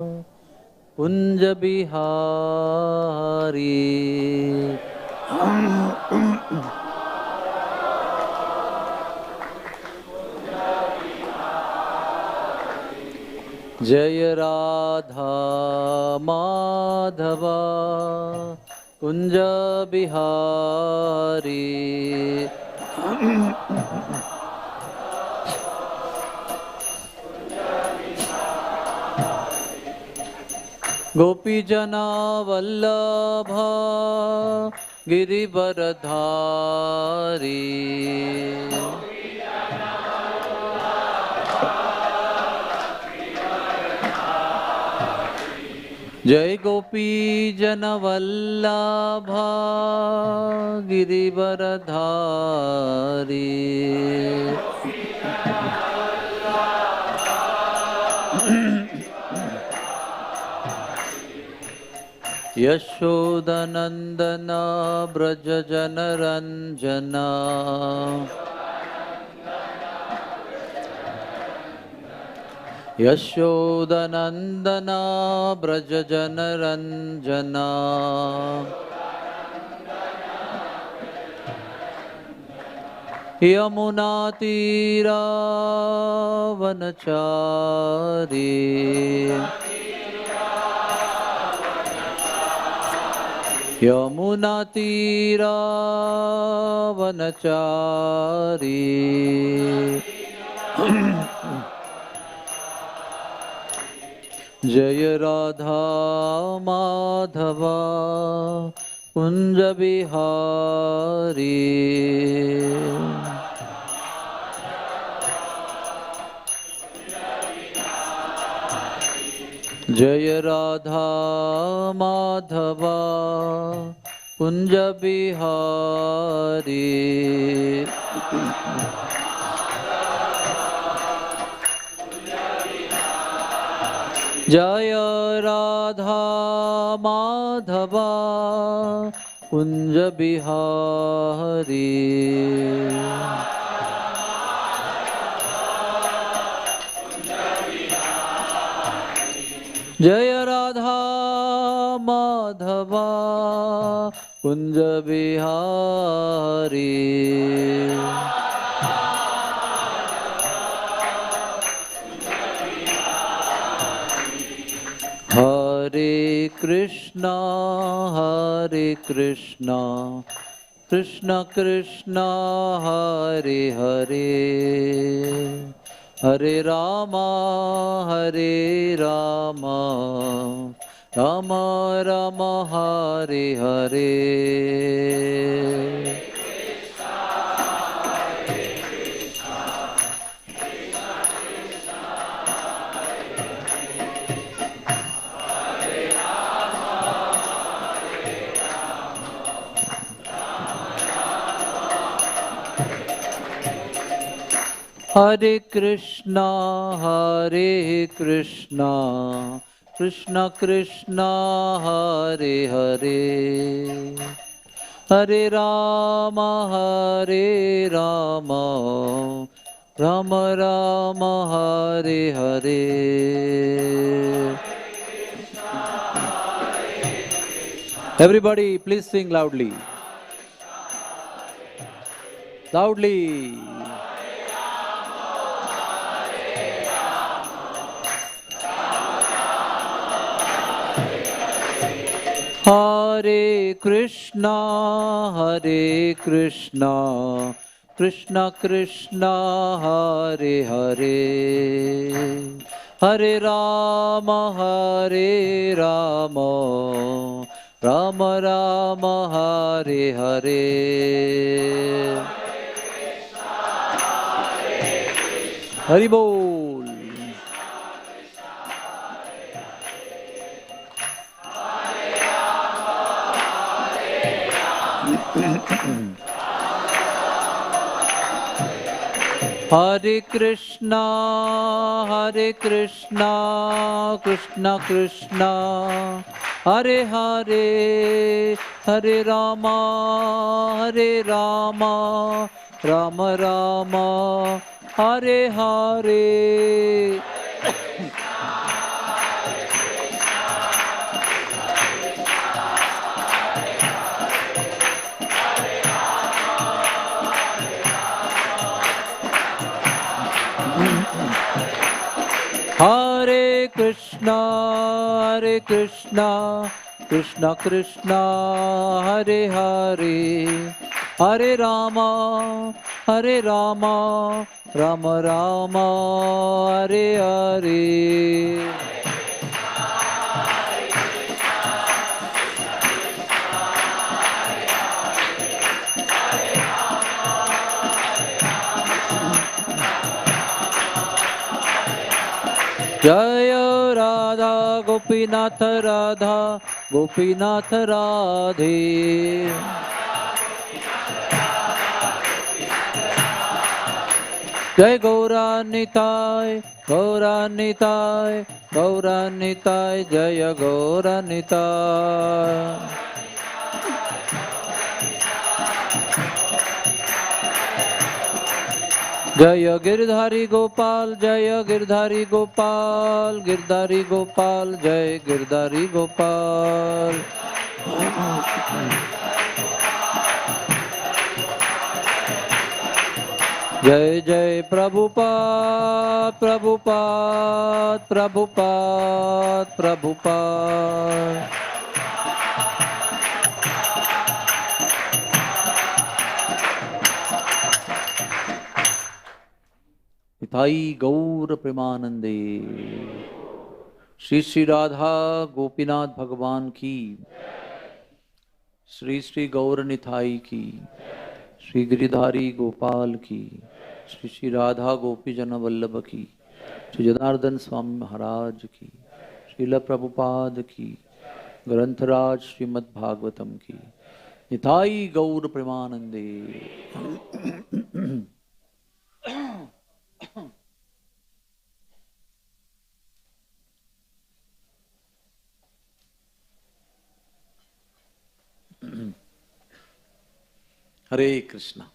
कुंज बिहारी जय राधा माधवा कुंज बिहारी गोपीजना वल्लभ गिरिवरधारी जय गोपीजन वल्लभ गिरिवरधारी यशोदनंदन ब्रज जनरंजना यशोदनंदन ब्रज जनरंजना यमुना तीरा वनचारी यमुना तीरा वनचारी जय राधा माधवा कुंज बिहारी जय राधा माधवा कुंज बिहारी जय राधा माधवा कुंज बिहारी जय राधा माधवा कुंज बिहारी हरे Krishna Krishna Krishna Hare Hare Hare Rama Ram Ram Hare Hare Hare Krishna Krishna Krishna Hare Hare Hare Ram Ram Ram Hare Hare Everybody please sing loudly Hare Krishna Krishna Krishna Hare Hare Hare Rama Rama Rama Hare Hare Hari Bol Hare Krishna Krishna Krishna Hare Hare Hare Rama Rama Rama Hare Hare Hare Krishna, Krishna Krishna, Hare Hare, Hare Rama, Rama Rama, Hare Hare. Jaya Radha Gopinath Radha Gopinath Radhe. Jai Gauranitai Gauranitai Gauranitai Jaya Gauranitai. Jaya Girdhari Gopal, Jaya Girdhari Gopal, Girdhari Gopal, Jaya Girdhari Gopal. Jai Jai Prabhupada, Prabhupada, Prabhupada, Prabhupada. Nitai गौर प्रेमानंदे। श्री श्री राधा गोपीनाथ भगवान की, श्री श्री गौर निताई की, श्री गिरिधारी गोपाल की, श्री श्री राधा गोपी जन वल्लभ की, श्री जनार्दन स्वामी महाराज की, श्रील प्रभुपाद की, ग्रंथराज श्रीमद् भागवतम की। निताई गौर प्रेमानंदे। Hare Krishna.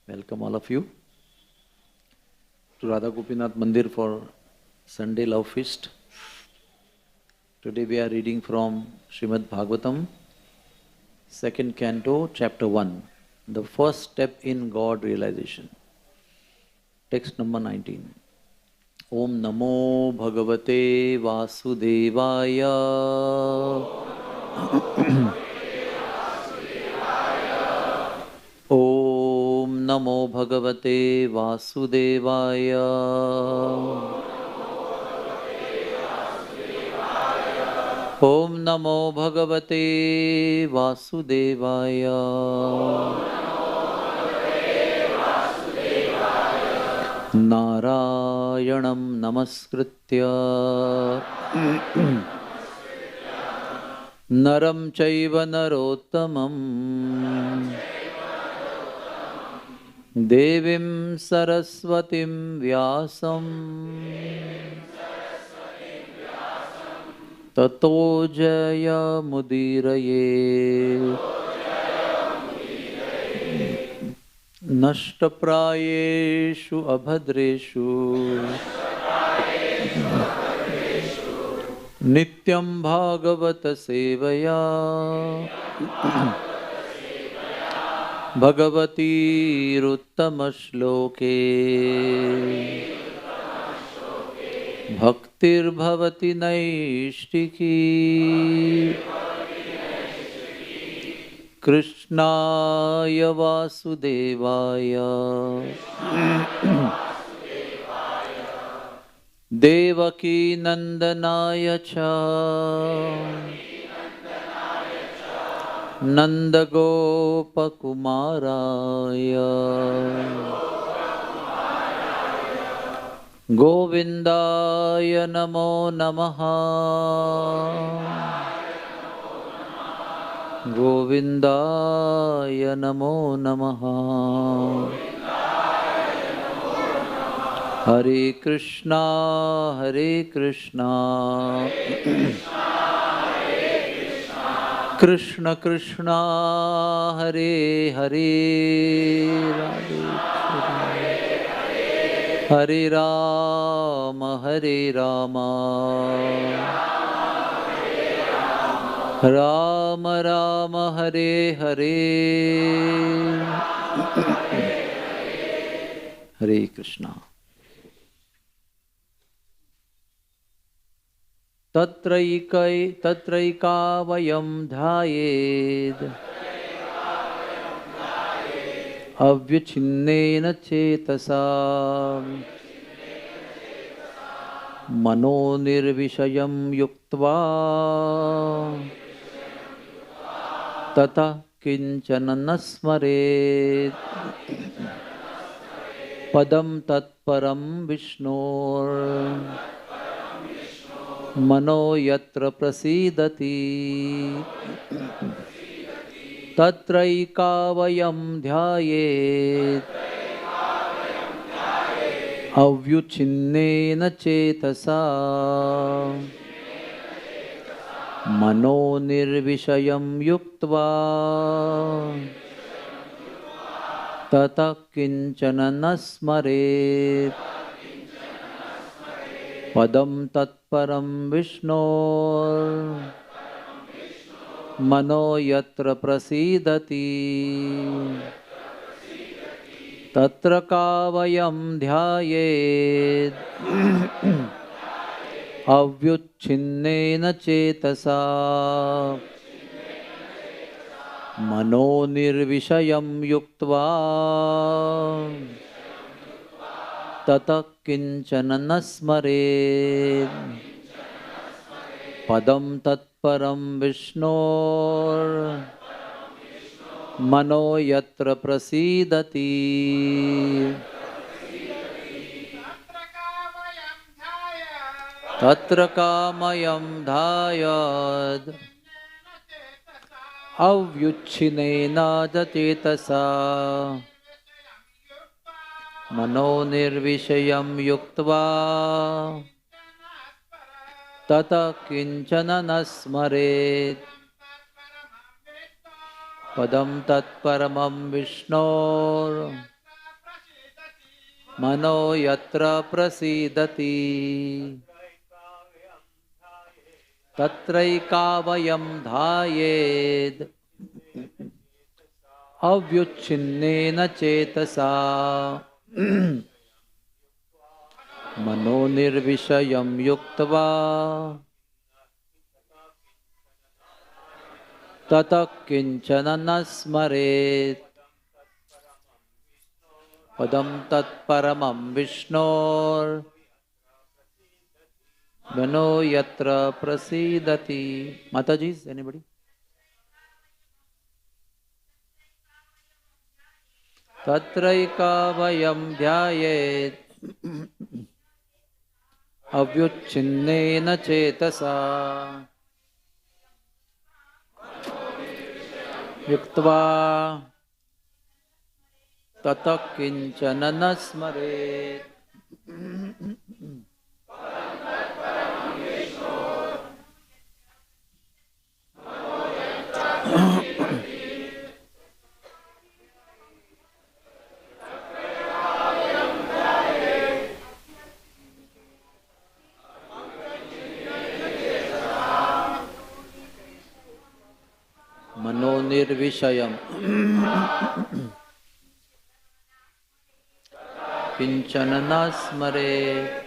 Welcome all of you to Radha Gopinath Mandir for Sunday Love Feast. Today we are reading from Srimad Bhagavatam, second canto, chapter 1, the first step in God realization. Text number 19. Om Namo Bhagavate Vasudevaya. Om Namo Bhagavate Vasudevaya. Om Namo Bhagavate Vasudevaya. Narayanam Namaskritya Naram Chaiva Narottamam Devim Saraswatim Vyasam Tato Jaya Mudiraye Nashtaprayeshu Abhadreshu Nityam Bhagavata Sevaya Bhagavati Ruttama Shloke Bhaktir Bhavati Naishtiki Krishnaya Vasudevaya Devaki Nandanaya Cha Nandagopa Kumaraya Govindaya Namo Namaha Govindaya Namo Namaha. Hare Krishna, Hare Krishna, Krishna Krishna, Hare Hare, Hare Rama, Hare Rama, Rama Rama, Hare Hare, Hare Krishna. तत्रैका वयं ध्यायेत् अव्यच्छिन्नेन चेतसा मनो निर्विषयं युक्त्वा ततः किंचन न स्मरेत् पदं तत्परं विष्णोर्मनो यत्र प्रसीदति तत्रैका वयं ध्यायेत् अव्युच्छिन्नेन चेतसा मनो निर्विषयं युक्त्वा ततः किंचन न स्मरेत् पदं तत्परं विष्णोर्मनो यत्र प्रसीदति तत्र का वयं ध्यायेत् अव्युच्छिन्नेन चेतसा मनो निर्विषयं युक्त्वा ततः किंचन न स्मरेत् पदं तत्परं विष्णोर्मनो यत्र प्रसीदति तत्र कामयं ध्यायेत् अव्युच्छिन्नेन चेतसा मनो निर्विषयं युक्त्वा ततः किंचन न स्मरेत् पदं तत्परमं विष्णोर्मनो यत्र प्रसीदति तत्रैका वयं ध्यायेत् अव्युच्छिन्नेन चेतसा मनो निर्विषयं युक्त्वा ततः किंचन न स्मरेत् पदं तत्परमं विष्णोर्मनो यत्र प्रसीदति। Mataji, anybody? तत्रैका वयं ध्यायेत् अव्युच्छिन्नेन चेतसा युक्त्वा ततः किंचन न स्मरेत् मनो निर्विषयं किंचन न स्मरेत्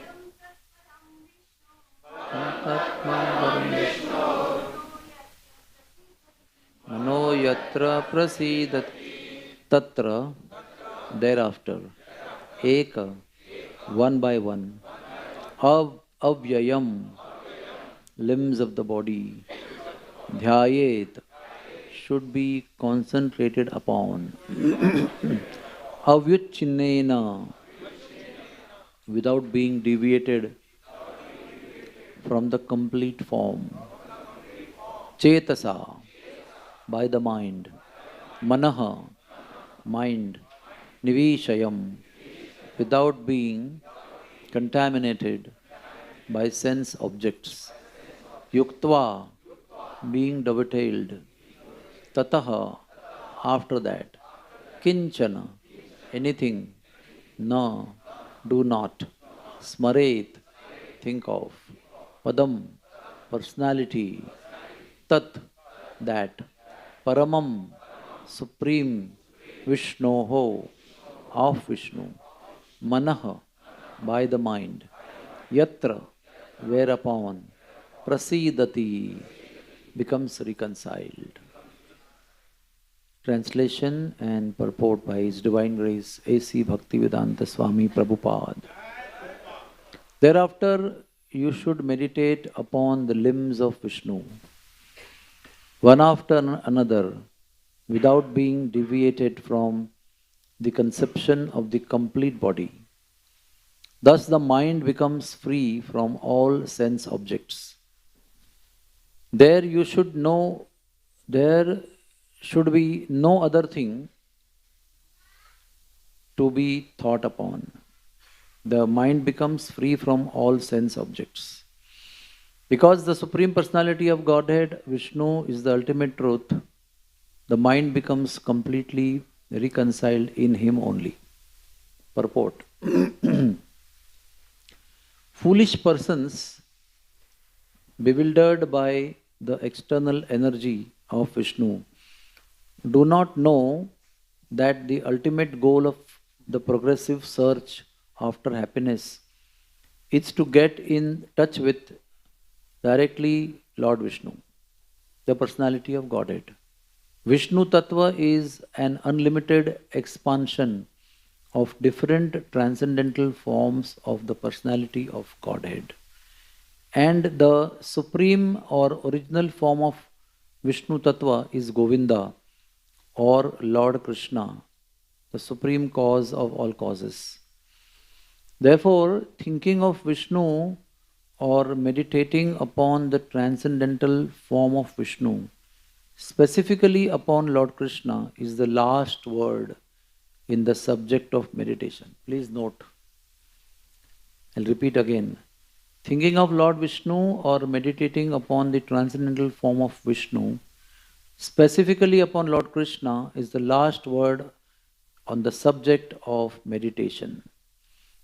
मनो यत्र प्रसीदति तत्र thereafter एक one by one avyayam limbs of the body dhyayet should be concentrated upon avyucchinnena without being deviated from the complete form chetasa by the mind manaha mind nivishayam without being contaminated by sense objects yuktva being dovetailed tataha after that kinchana anything na do not smaret think of padam personality tat that paramam supreme vishnoho of vishnu manah by the mind yatra whereupon prasidati, becomes reconciled. Translation and purport by His Divine Grace A.C. Bhaktivedanta Swami Prabhupada. Thereafter, you should meditate upon the limbs of Vishnu, one after another, without being deviated from the conception of the complete body. Thus, the mind becomes free from all sense objects. There you should know, there should be no other thing to be thought upon. The mind becomes free from all sense objects. Because the Supreme Personality of Godhead, Vishnu, is the ultimate truth, the mind becomes completely reconciled in Him only. Purport. Foolish persons, bewildered by the external energy of Vishnu, do not know that the ultimate goal of the progressive search after happiness is to get in touch with directly Lord Vishnu, the personality of Godhead. Vishnu Tattva is an unlimited expansion of different transcendental forms of the personality of Godhead. And the supreme or original form of Vishnu Tattva is Govinda or Lord Krishna, the supreme cause of all causes. Therefore, thinking of Vishnu or meditating upon the transcendental form of Vishnu, specifically upon Lord Krishna, is the last word in the subject of meditation. Please note. I'll repeat again. Thinking of Lord Vishnu or meditating upon the transcendental form of Vishnu, specifically upon Lord Krishna, is the last word on the subject of meditation.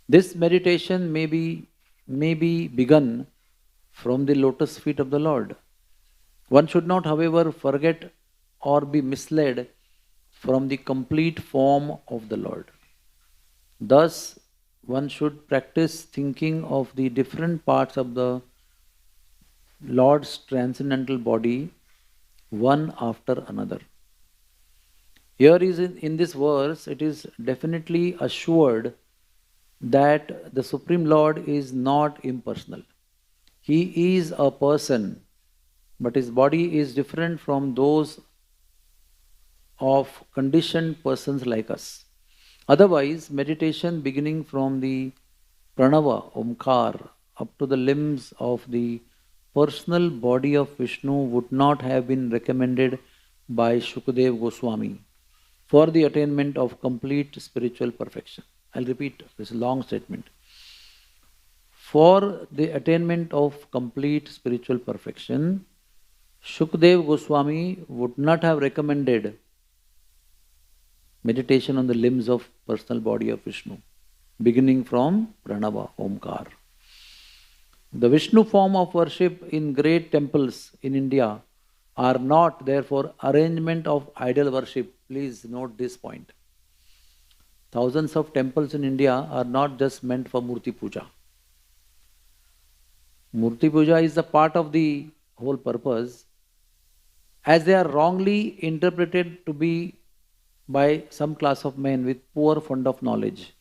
This meditation may be begun from the lotus feet of the Lord. One should not, however, forget or be misled from the complete form of the Lord. Thus, one should practice thinking of the different parts of the Lord's transcendental body one after another. Here is in this verse, it is definitely assured that the Supreme Lord is not impersonal. He is a person, but His body is different from those of conditioned persons like us. Otherwise, meditation beginning from the Pranava, Omkar, up to the limbs of the personal body of Vishnu would not have been recommended by Shukadev Goswami for the attainment of complete spiritual perfection. I'll repeat this long statement. For the attainment of complete spiritual perfection, Shukadev Goswami would not have recommended meditation on the limbs of personal body of Vishnu, beginning from Pranava, Omkar. The Vishnu form of worship in great temples in India are not, therefore, arrangement of idol worship. Please note this point. Thousands of temples in India are not just meant for Murti Puja. Murti Puja is a part of the whole purpose, as they are wrongly interpreted to be by some class of men with poor fund of knowledge.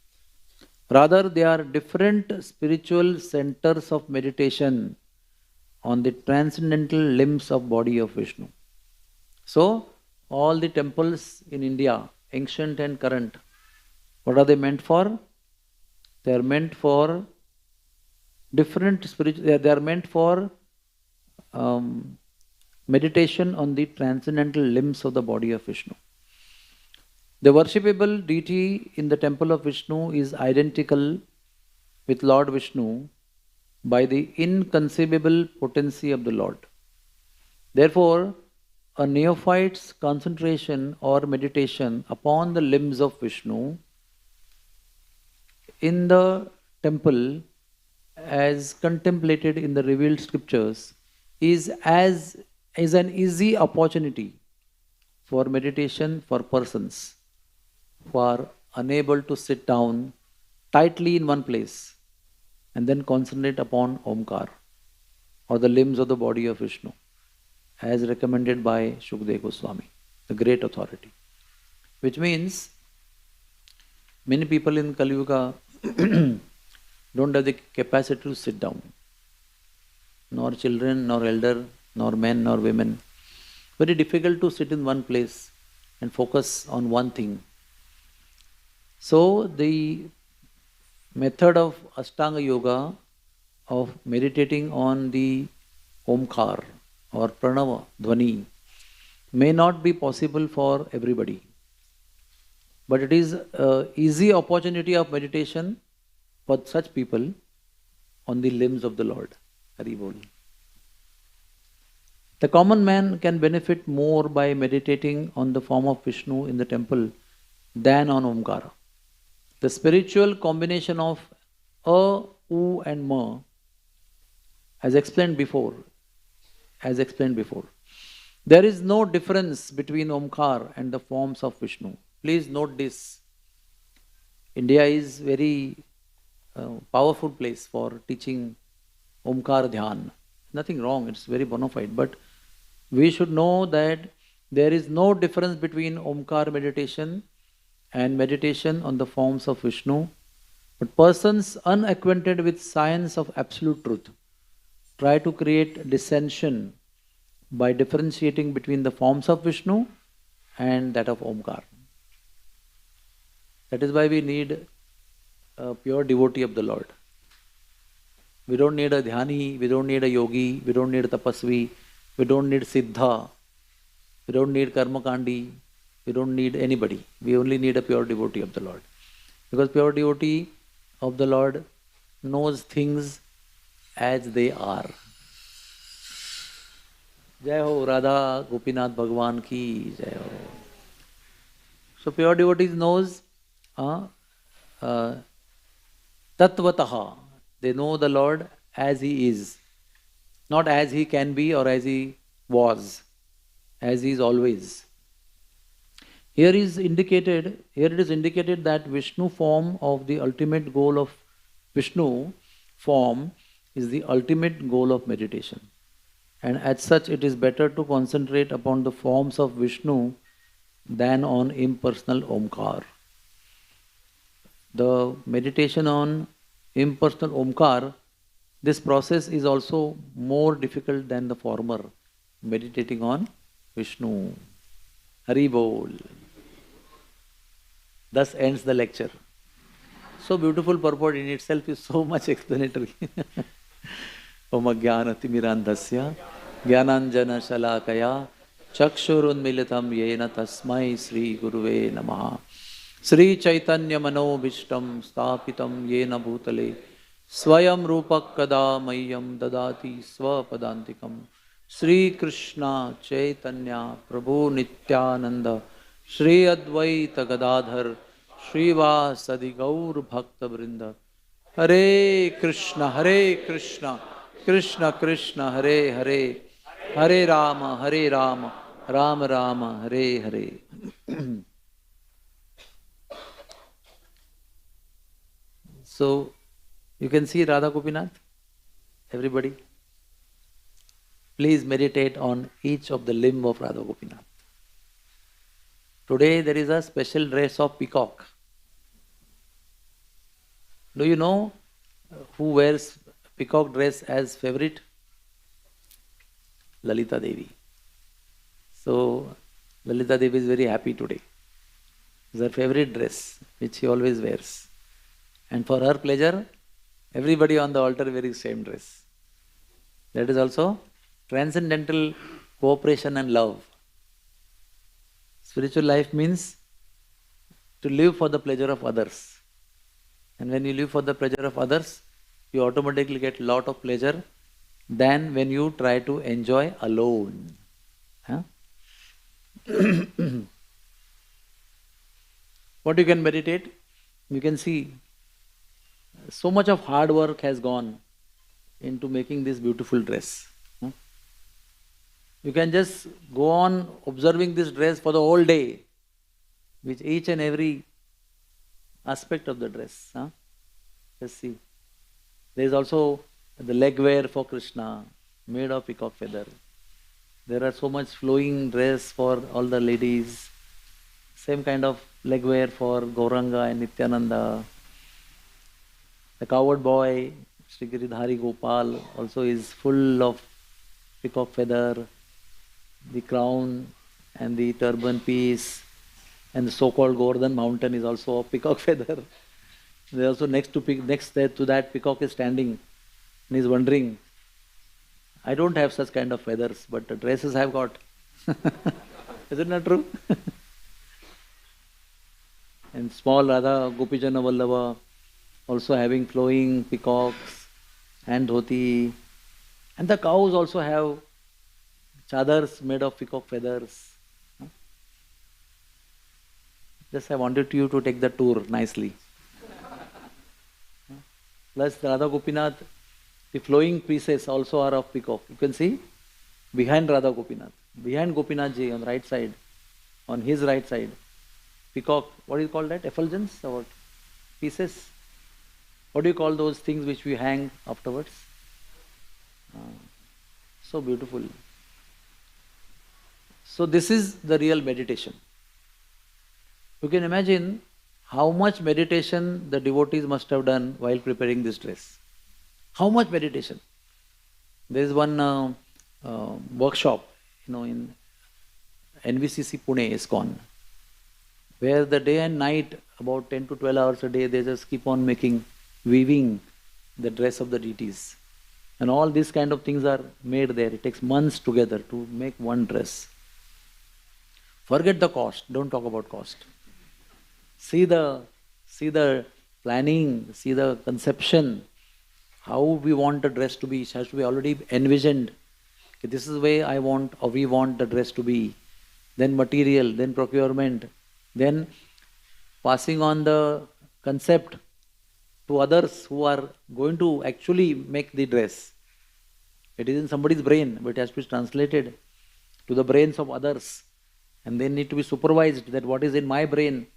Rather, they are different spiritual centers of meditation on the transcendental limbs of body of Vishnu. So, all the temples in India, ancient and current, what are they meant for? They are meant for different spiritual, they are meant for meditation on the transcendental limbs of the body of Vishnu. The worshipable deity in the temple of Vishnu is identical with Lord Vishnu by the inconceivable potency of the Lord. Therefore, a neophyte's concentration or meditation upon the limbs of Vishnu in the temple as contemplated in the revealed scriptures is an easy opportunity for meditation for persons who are unable to sit down tightly in one place and then concentrate upon Omkar. or the limbs of the body of Vishnu, as recommended by Shukdev Goswami, the great authority. Which means many people in Kali Yuga don't have the capacity to sit down. Nor children, nor elder, nor men, nor women. Very difficult to sit in one place and focus on one thing. So the method of Ashtanga Yoga, of meditating on the Omkar or Pranava, Dhvani, may not be possible for everybody. But it is an easy opportunity of meditation for such people on the limbs of the Lord. Hari Bol. The common man can benefit more by meditating on the form of Vishnu in the temple than on Omkara. The spiritual combination of A, U and Ma, as explained before, there is no difference between Omkar and the forms of Vishnu. Please note this. India is very powerful place for teaching Omkar Dhyan. Nothing wrong, it's very bona fide. But we should know that there is no difference between Omkar meditation and meditation on the forms of Vishnu. But persons unacquainted with science of absolute truth try to create dissension by differentiating between the forms of Vishnu and that of Omkar. That is why we need a pure devotee of the Lord. We don't need a dhyani, we don't need a yogi, we don't need a tapasvi, we don't need siddha, we don't need karmakandi, we don't need anybody. We only need a pure devotee of the Lord. Because pure devotee of the Lord knows things as they are. Jai Ho Radha Gopinath Bhagwan ki Jai Ho. So pure devotees knows Tatvataha. They know the Lord as He is. Not as He can be or as He was. As He is always. Here it is indicated that Vishnu form of the ultimate goal of Vishnu form is the ultimate goal of meditation. And as such, it is better to concentrate upon the forms of Vishnu than on impersonal Omkar. The meditation on impersonal Omkar, this process is also more difficult than the former, meditating on Vishnu. Hari Bol. Thus ends the lecture. So beautiful purport in itself is so much explanatory. Om Jnana-timirandhasya Jnananjana Shalakaya Chakshurunmilitam Yena Tasmai Sri Guruve Namaha. Sri Chaitanya Manobhishtam Stapitam Yena Bhutale Swayam Rupak Kada Mayam Dadati Swapadantikam. Sri Krishna Chaitanya Prabhu Nityananda Shri Advaita Gadadhar Srivasadi Gaur Bhakta Vrinda. Hare Krishna Krishna Krishna Hare Hare Hare Rama Rama Rama Hare Hare. So you can see Radha Gopinath, everybody. Please meditate on each of the limb of Radha Gopinath. Today there is a special dress of peacock. Do you know who wears peacock dress as favorite? Lalita Devi. So Lalita Devi is very happy today. It's her favorite dress which she always wears. And for her pleasure, everybody on the altar wearing same dress. That is also transcendental cooperation and love. Spiritual life means to live for the pleasure of others. And when you live for the pleasure of others, you automatically get a lot of pleasure than when you try to enjoy alone. Huh? What you can meditate? You can see so much of hard work has gone into making this beautiful dress. You can just go on observing this dress for the whole day, with each and every aspect of the dress. Just see. There is also the leg wear for Krishna, made of peacock feather. There are so much flowing dress for all the ladies, same kind of legwear for Gauranga and Nityananda. The coward boy, Sri Giridhari Gopal, also is full of peacock feather, the crown and the turban piece, and the so-called Govardhan mountain is also of peacock feather. They also next to that peacock is standing and is wondering, I don't have such kind of feathers, but the dresses I've got. Isn't that true? And small Radha Gopijana Vallabha also having flowing peacocks and dhoti. And the cows also have chadars made of peacock feathers. Just I wanted you to take the tour nicely. Plus Radha Gopinath, the flowing pieces also are of peacock. You can see behind Radha Gopinath, behind Gopinath ji on the right side, on his right side, peacock, what do you call that? Effulgence or what? Pieces? What do you call those things which we hang afterwards? So beautiful. So this is the real meditation. You can imagine how much meditation the devotees must have done while preparing this dress. How much meditation? There is one workshop, in NVCC Pune, ISKCON, where the day and night, about 10 to 12 hours a day, they just keep on weaving the dress of the deities. And all these kind of things are made there. It takes months together to make one dress. Forget the cost. Don't talk about cost. See the planning, see the conception, how we want the dress to be. It has to be already envisioned. Okay, this is the way I want or we want the dress to be. Then material, then procurement, then passing on the concept to others who are going to actually make the dress. It is in somebody's brain, but it has to be translated to the brains of others. And they need to be supervised that what is in my brain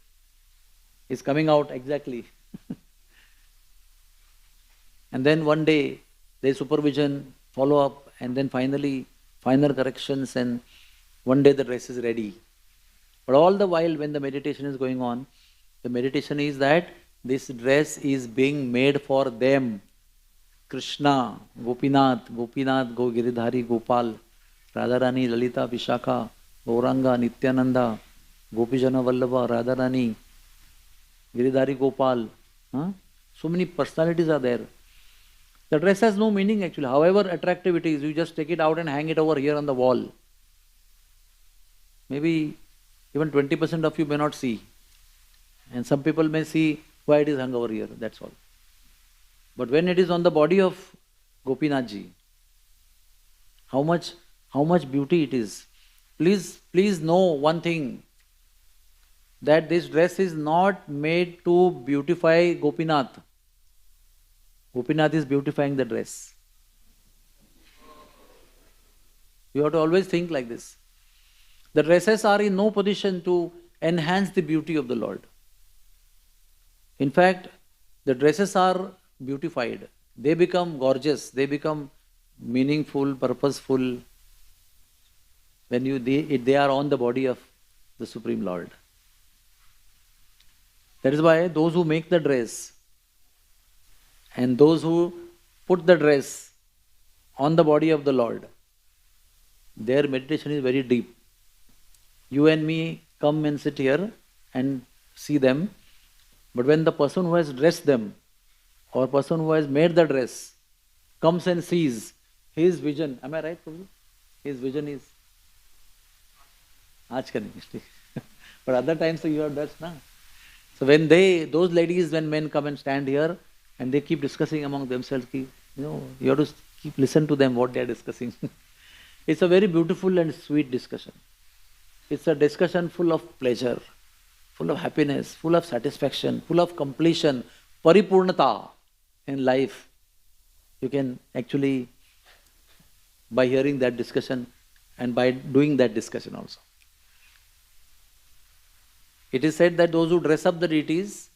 is coming out exactly. And then one day, there is supervision, follow up, and then finally, final corrections, and one day the dress is ready. But all the while when the meditation is going on, the meditation is that this dress is being made for them. Krishna, Gopinath, Go Giridhari Gopal, Radharani, Lalita, Vishakha, Gauranga, Nityananda, Gopijana Vallabha, Radharani, Giridhari Gopal. So many personalities are there. The dress has no meaning actually. However attractive it is, you just take it out and hang it over here on the wall. Maybe even 20% of you may not see. And some people may see why it is hung over here, that's all. But when it is on the body of Gopinathji, how much beauty it is. Please know one thing, that this dress is not made to beautify Gopinath. Gopinath is beautifying the dress. You have to always think like this. The dresses are in no position to enhance the beauty of the Lord. In fact, the dresses are beautified. They become gorgeous. They become meaningful, purposeful when they are on the body of the Supreme Lord. That is why those who make the dress and those who put the dress on the body of the Lord, their meditation is very deep. You and me come and sit here and see them, but when the person who has dressed them or person who has made the dress comes and sees, his vision, am I right, Prabhu? His vision is Aaj ka nahi. But other times you have dressed, na? So when those ladies, when men come and stand here and they keep discussing among themselves, you have to keep listen to them what they are discussing. It's a very beautiful and sweet discussion. It's a discussion full of pleasure, full of happiness, full of satisfaction, full of completion, paripurnata in life. You can actually, by hearing that discussion and by doing that discussion also. It is said that those who dress up the deities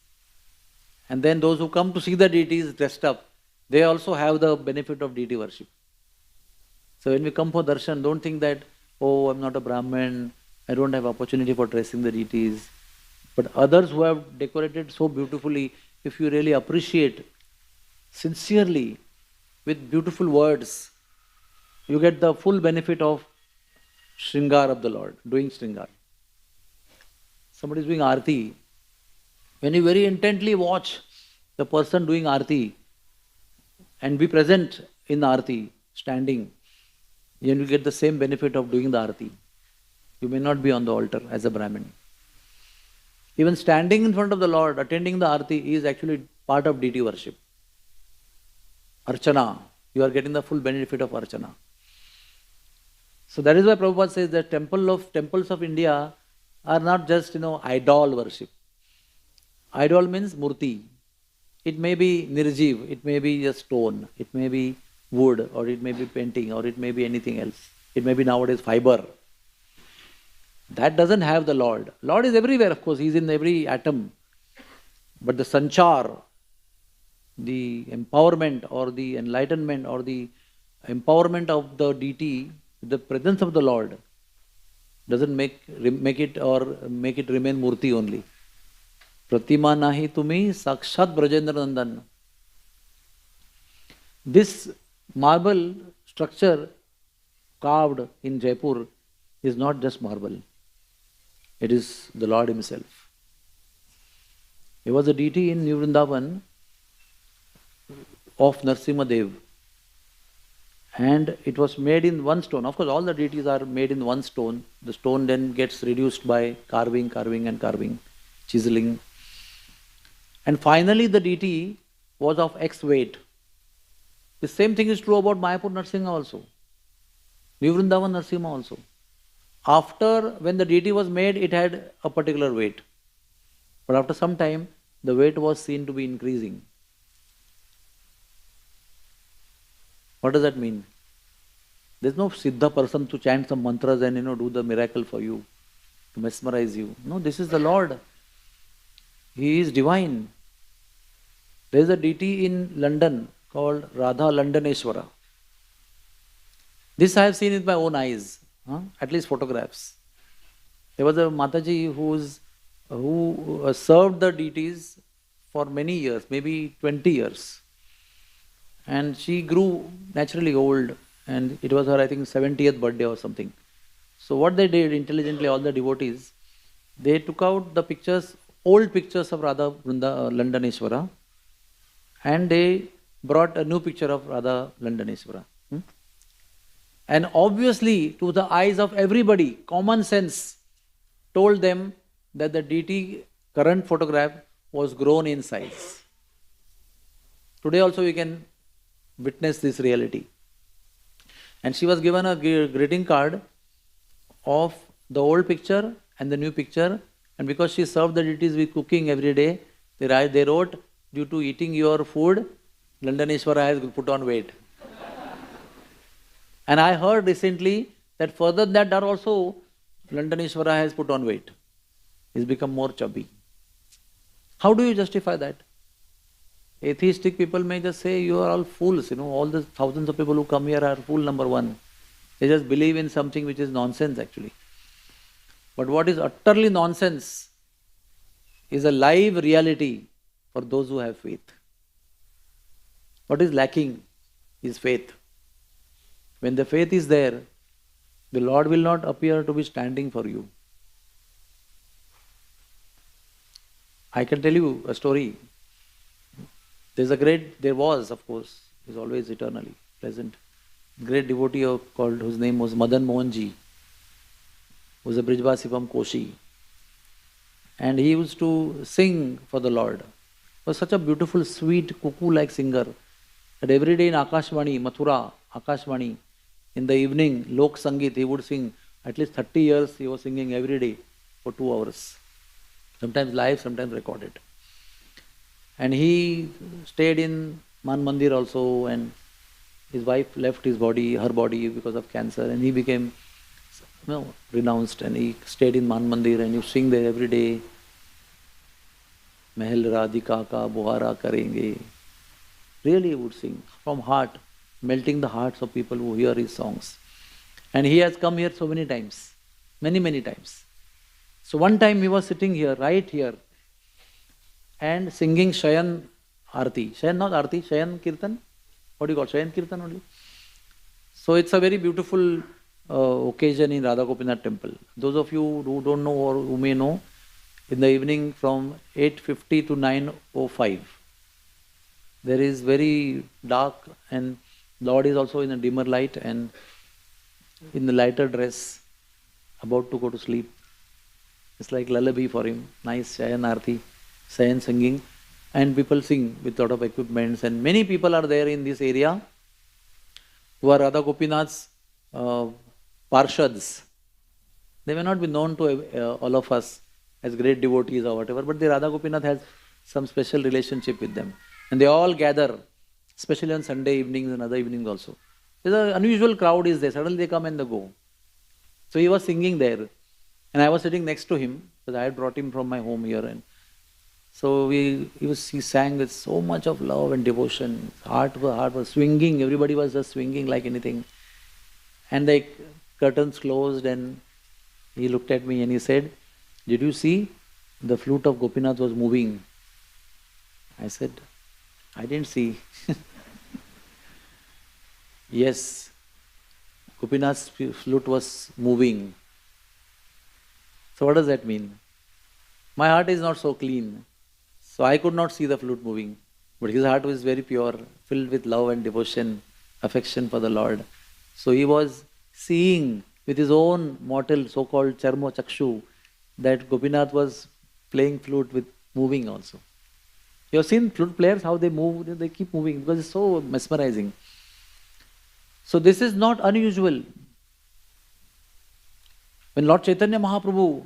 and then those who come to see the deities dressed up, they also have the benefit of deity worship. So when we come for darshan, don't think that, oh, I'm not a Brahmin, I don't have opportunity for dressing the deities. But others who have decorated so beautifully, if you really appreciate sincerely with beautiful words, you get the full benefit of Shringar of the Lord, doing Shringar. Somebody is doing Aarti. When you very intently watch the person doing Aarti and be present in the Aarti, standing, then you get the same benefit of doing the Aarti. You may not be on the altar as a Brahmin. Even standing in front of the Lord, attending the Aarti is actually part of deity worship. Archana, you are getting the full benefit of Archana. So that is why Prabhupada says that temples of India are not just idol worship. Idol means murti. It may be nirjiv, it may be a stone, it may be wood, or it may be painting, or it may be anything else. It may be nowadays fiber. That doesn't have the Lord. Lord is everywhere, of course, He is in every atom. But the sanchar, the empowerment or the enlightenment or the empowerment of the deity, the presence of the Lord, doesn't make it remain murti only. Pratima nahi tumi sakshat brajendra nandan. This marble structure carved in Jaipur is not just marble. It is the Lord Himself. There was a deity in New Vrindavan of Narsimha Dev, and it was made in one stone. Of course, all the deities are made in one stone. The stone then gets reduced by carving, chiseling. And finally the deity was of X weight. The same thing is true about Mayapur Narsimha also. New Vrindavan Narsimha also. After, when the deity was made, it had a particular weight. But after some time, the weight was seen to be increasing. What does that mean? There's no Siddha person to chant some mantras and do the miracle for you, to mesmerize you. No, this is the Lord. He is divine. There is a deity in London called Radha Londoneshwara. This I have seen with my own eyes, at least photographs. There was a Mataji who served the deities for many years, maybe 20 years. And she grew naturally old, and it was her, I think, 70th birthday or something. So what they did intelligently, all the devotees, they took out the pictures, old pictures of Radha Londoneshwara, and they brought a new picture of Radha Londoneshwara. And obviously, to the eyes of everybody, common sense told them that the deity current photograph was grown in size. Today also we can witness this reality. And she was given a greeting card of the old picture and the new picture, and because she served the deities with cooking every day, they wrote, due to eating your food, Londoneshwara has put on weight. And I heard recently that further that also Londoneshwara has put on weight. He's become more chubby. How do you justify that? Atheistic people may just say, you are all fools, all the thousands of people who come here are fool number one. They just believe in something which is nonsense actually. But what is utterly nonsense is a live reality for those who have faith. What is lacking is faith. When the faith is there, the Lord will not appear to be standing for you. I can tell you a story. There was, of course, is always eternally present, great devotee whose name was Madan Mohanji, who was a Brijvasi from Koshi. And he used to sing for the Lord. He was such a beautiful, sweet, cuckoo-like singer that every day in Akashvani, Mathura, Akashvani, in the evening, Lok Sangeet, he would sing. At least 30 years he was singing every day for 2 hours. Sometimes live, sometimes recorded. And he stayed in Man Mandir also, and his wife left her body because of cancer, and he became renounced, and he stayed in Man Mandir and he sing there every day. Mahal Radhika ka Buhara karenge. Really he would sing from heart. melting the hearts of people who hear his songs. And he has come here so many times, many, many times. So one time he was sitting here, right here, and singing Shayan Arti. Shayan, not Arti, Shayan Kirtan. What do you call Shayan Kirtan only? So it's a very beautiful occasion in Radha Gopinath temple. Those of you who don't know or who may know, in the evening from 8:50 to 9:05, there is very dark and Lord is also in a dimmer light and in the lighter dress, about to go to sleep. It's like lullaby for him. Nice Shayan Arti, Shayan singing. And people sing with a lot of equipments. And many people are there in this area who are Radha Gopinath's Parshads. They may not be known to all of us as great devotees or whatever, but the Radha Gopinath has some special relationship with them. And they all gather, especially on Sunday evenings and other evenings also. There's an unusual crowd is there. Suddenly they come and they go. So he was singing there. And I was sitting next to him because I had brought him from my home here. And so he sang with so much of love and devotion. Heart was swinging. Everybody was just swinging like anything. And the curtains closed and he looked at me and he said, "Did you see? The flute of Gopinath was moving." I said, "I didn't see." Yes, Gopinath's flute was moving. So what does that mean? My heart is not so clean. So I could not see the flute moving. But his heart was very pure, filled with love and devotion, affection for the Lord. So he was seeing with his own mortal so-called charmo chakshu that Gopinath was playing flute with moving also. You have seen flute players, how they move, they keep moving because it's so mesmerizing. So this is not unusual. When Lord Chaitanya Mahaprabhu,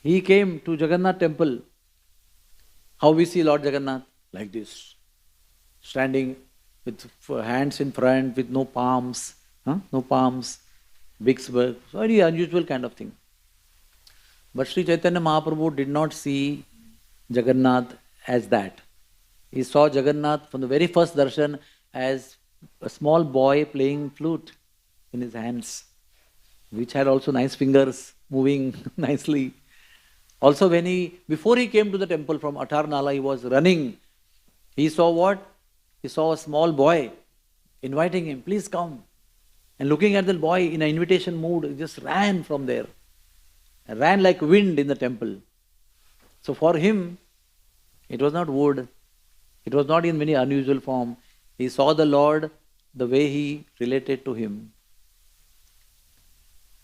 he came to Jagannath temple, how we see Lord Jagannath? Like this, standing with hands in front, with no palms, big sword, very unusual kind of thing. But Sri Chaitanya Mahaprabhu did not see Jagannath as that. He saw Jagannath from the very first darshan as a small boy playing flute in his hands, which had also nice fingers moving nicely. Also before he came to the temple from Atharnala, he was running. He saw what? He saw a small boy inviting him, "Please come." And looking at the boy in an invitation mood, he just ran from there. And ran like wind in the temple. So for him, it was not wood. It was not in any unusual form. He saw the Lord the way he related to him.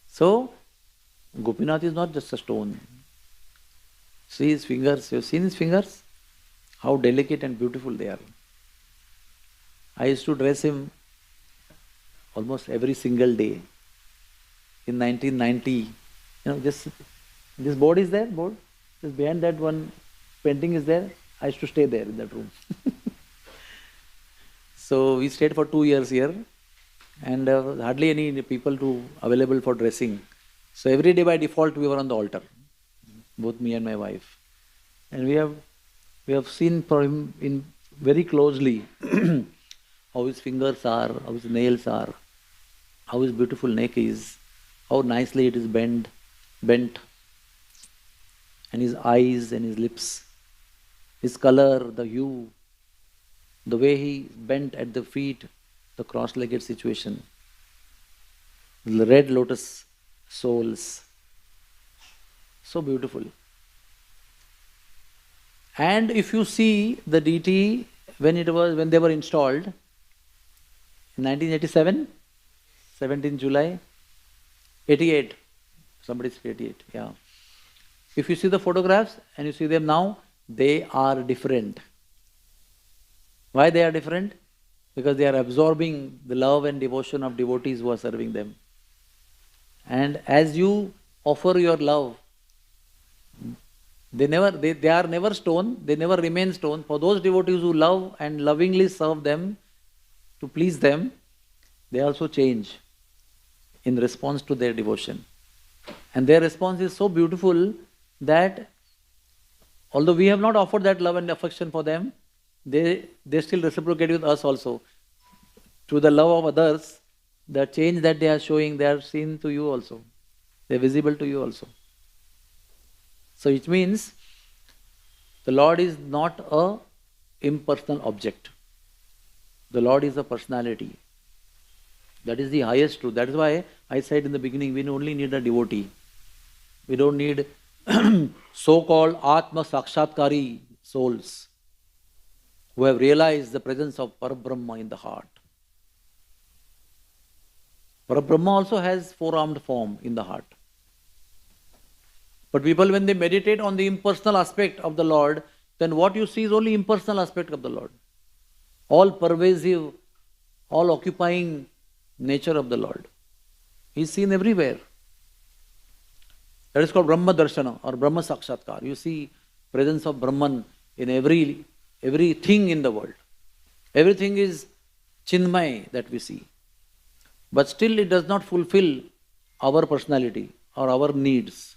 So, Gopinath is not just a stone. See his fingers. You have seen his fingers? How delicate and beautiful they are. I used to dress him almost every single day. In 1990, just this board is there, just behind that one painting is there. I used to stay there in that room. So we stayed for 2 years here, and hardly any people available for dressing. So every day by default we were on the altar, both me and my wife, and we have seen for him in very closely how his fingers are, how his nails are, how his beautiful neck is, how nicely it is bent, and his eyes and his lips, his color, the hue, the way he bent at the feet, the cross-legged situation, the red lotus soles, so beautiful. And if you see the deity when they were installed in 1987, 17 July, 88. Somebody said 88, yeah. If you see the photographs and you see them now, they are different. Why they are different? Because they are absorbing the love and devotion of devotees who are serving them. And as you offer your love, they are never stone, they never remain stone. For those devotees who love and lovingly serve them, to please them, they also change in response to their devotion. And their response is so beautiful that although we have not offered that love and affection for them, they still reciprocate with us also. through the love of others, the change that they are showing, they are seen to you also. They are visible to you also. So it means the Lord is not a impersonal object. The Lord is a personality. That is the highest truth. That is why I said in the beginning, we only need a devotee. We don't need so-called Atma Sakshatkari souls who have realized the presence of Parabrahma in the heart. Parabrahma also has four-armed form in the heart. But people, when they meditate on the impersonal aspect of the Lord, then what you see is only impersonal aspect of the Lord. All pervasive, all occupying nature of the Lord. He is seen everywhere. That is called Brahma Darshana or Brahma Sakshatkar. You see presence of Brahman in everything in the world. Everything is Chinmay that we see. But still it does not fulfill our personality or our needs.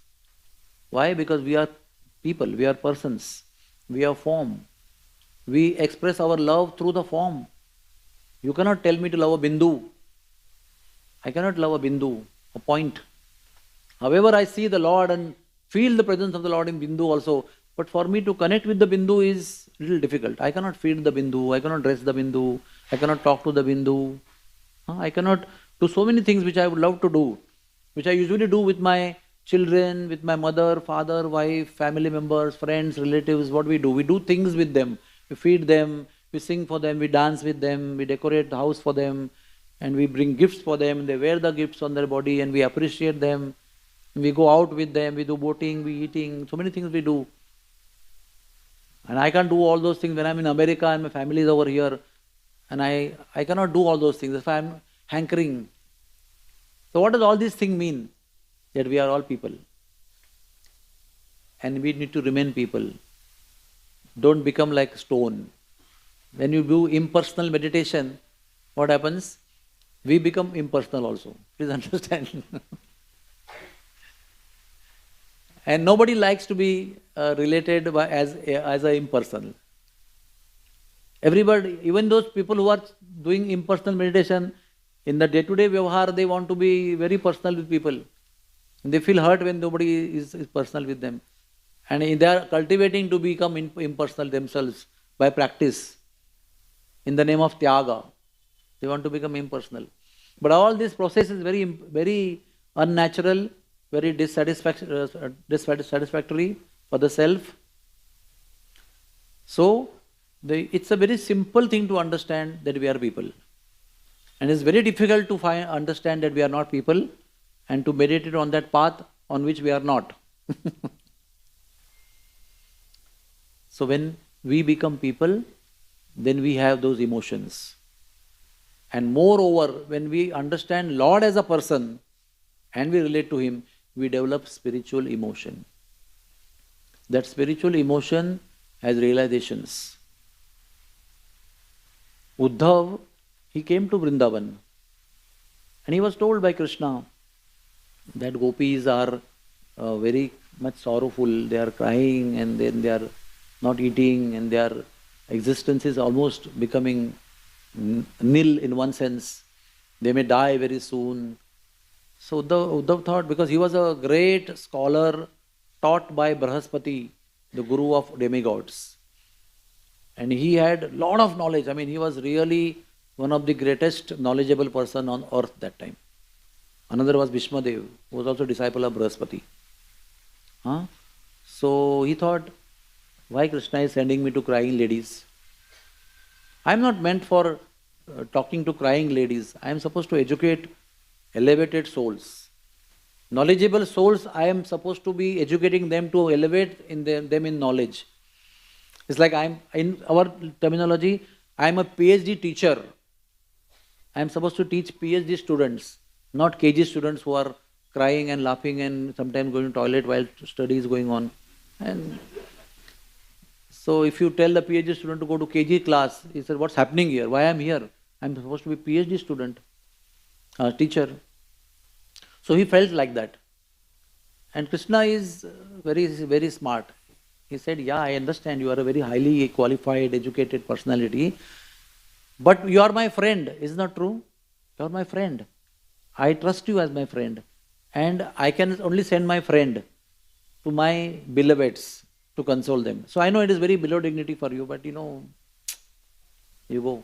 Why? Because we are people, we are persons, we have form. We express our love through the form. You cannot tell me to love a bindu. I cannot love a bindu, a point. However, I see the Lord and feel the presence of the Lord in bindu also. But for me to connect with the bindu is a little difficult. I cannot feed the bindu, I cannot dress the bindu, I cannot talk to the bindu. I cannot do so many things which I would love to do, which I usually do with my children, with my mother, father, wife, family members, friends, relatives. What we do? We do things with them. We feed them, we sing for them, we dance with them, we decorate the house for them, and we bring gifts for them. They wear the gifts on their body and we appreciate them. We go out with them, we do boating, we eating, so many things we do. And I can't do all those things when I'm in America and my family is over here. And I cannot do all those things. If I'm hankering. So what does all these things mean? That we are all people. And we need to remain people. Don't become like stone. When you do impersonal meditation, what happens? We become impersonal also. Please understand. And nobody likes to be related as an impersonal. Everybody, even those people who are doing impersonal meditation, in the day-to-day vyavahar, they want to be very personal with people. They feel hurt when nobody is personal with them. And they are cultivating to become impersonal themselves by practice. In the name of Tyaga, they want to become impersonal. But all this process is very unnatural, very dissatisfactory for the self. So, it's a very simple thing to understand that we are people. And it's very difficult to understand that we are not people and to meditate on that path on which we are not. So when we become people, then we have those emotions. And moreover, when we understand Lord as a person and we relate to Him, we develop spiritual emotion. That spiritual emotion has realizations. Uddhav, he came to Vrindavan and he was told by Krishna that gopis are very much sorrowful, they are crying and then they are not eating and their existence is almost becoming nil in one sense. They may die very soon. So Uddhav thought, because he was a great scholar taught by Brahaspati, the guru of demigods. And he had a lot of knowledge. I mean, he was really one of the greatest knowledgeable person on earth that time. Another was Bhishmadev, who was also a disciple of Brahaspati. So he thought, why Krishna is sending me to crying ladies? I am not meant for talking to crying ladies. I am supposed to educate elevated souls. Knowledgeable souls, I am supposed to be educating them to elevate them in knowledge. It's like in our terminology, I am a PhD teacher. I am supposed to teach PhD students, not KG students who are crying and laughing and sometimes going to toilet while study is going on. And so if you tell the PhD student to go to KG class, he said, what's happening here? Why I am here? I am supposed to be PhD student, teacher. So he felt like that. And Krishna is very smart. He said, yeah, I understand you are a very highly qualified, educated personality. But you are my friend, is not true? You are my friend. I trust you as my friend. And I can only send my friend to my beloveds to console them. So I know it is very below dignity for you, but you go.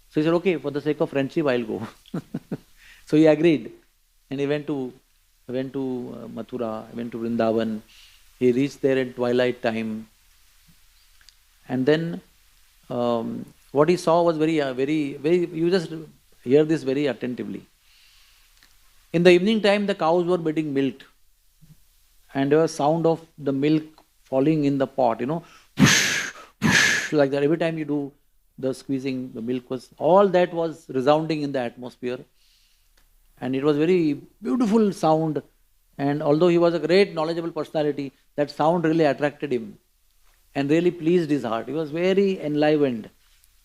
So he said, okay, for the sake of friendship, I'll go. So he agreed. And he went to Mathura, went to Vrindavan. He reached there at twilight time. And then what he saw was very, you just hear this very attentively. In the evening time, the cows were getting milked. And there was sound of the milk falling in the pot, like that. Every time you do the squeezing, the milk all that was resounding in the atmosphere. And it was very beautiful sound. And although he was a great knowledgeable personality, that sound really attracted him and really pleased his heart. He was very enlivened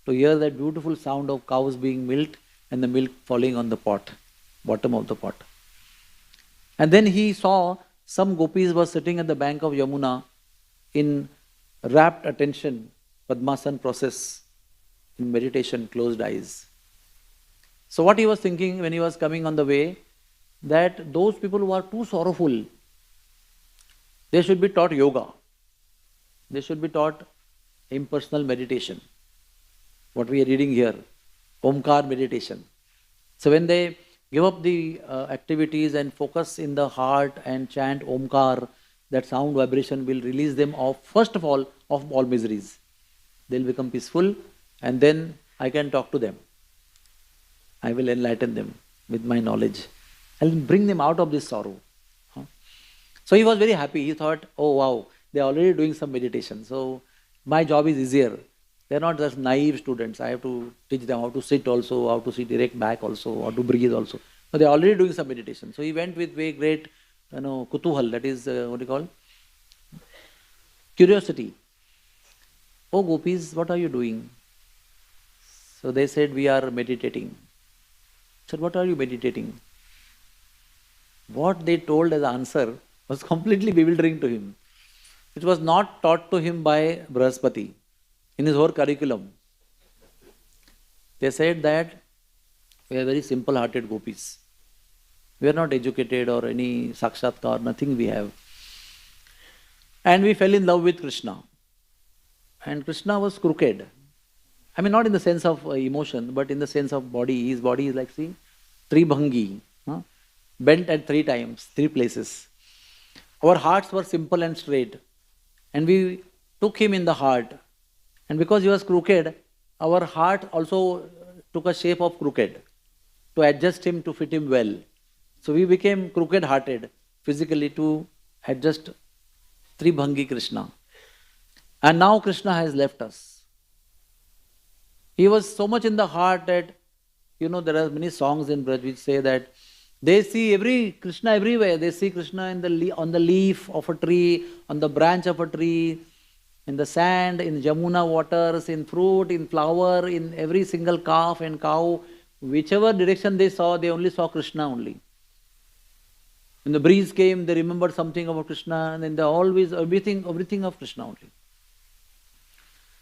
to hear that beautiful sound of cows being milked and the milk falling on the pot, bottom of the pot. And then he saw some gopis were sitting at the bank of Yamuna in rapt attention, Padmasana process, in meditation, closed eyes. So what he was thinking when he was coming on the way, that those people who are too sorrowful, they should be taught yoga. They should be taught impersonal meditation. What we are reading here, Omkar meditation. So when they give up the activities and focus in the heart and chant Omkar, that sound vibration will release them of, first of all miseries. They will become peaceful, and then I can talk to them. I will enlighten them with my knowledge. I will bring them out of this sorrow. So he was very happy. He thought, oh wow, they are already doing some meditation. So my job is easier. They are not just naive students. I have to teach them how to sit also, how to sit erect back also, how to breathe also. So they are already doing some meditation. So he went with very great, kutuhal, that is, what do you call? Curiosity. Oh gopis, what are you doing? So they said, we are meditating. I said, what are you meditating? What they told as answer was completely bewildering to him. It was not taught to him by Brahaspati in his whole curriculum. They said that we are very simple-hearted gopis. We are not educated or any sakshatkar, nothing we have. And we fell in love with Krishna. And Krishna was crooked. I mean, not in the sense of emotion, but in the sense of body. His body is like, see, Tribhangi, bent at 3 times, 3 places. Our hearts were simple and straight. And we took him in the heart. And because he was crooked, our heart also took a shape of crooked to adjust him, to fit him well. So we became crooked-hearted physically to adjust Tribhangi Krishna. And now Krishna has left us. He was so much in the heart that, there are many songs in Braj which say that they see Krishna everywhere. They see Krishna on the leaf of a tree, on the branch of a tree, in the sand, in Jamuna waters, in fruit, in flower, in every single calf and cow. Whichever direction they saw, they only saw Krishna only. When the breeze came, they remembered something about Krishna, and then they always, everything of Krishna only.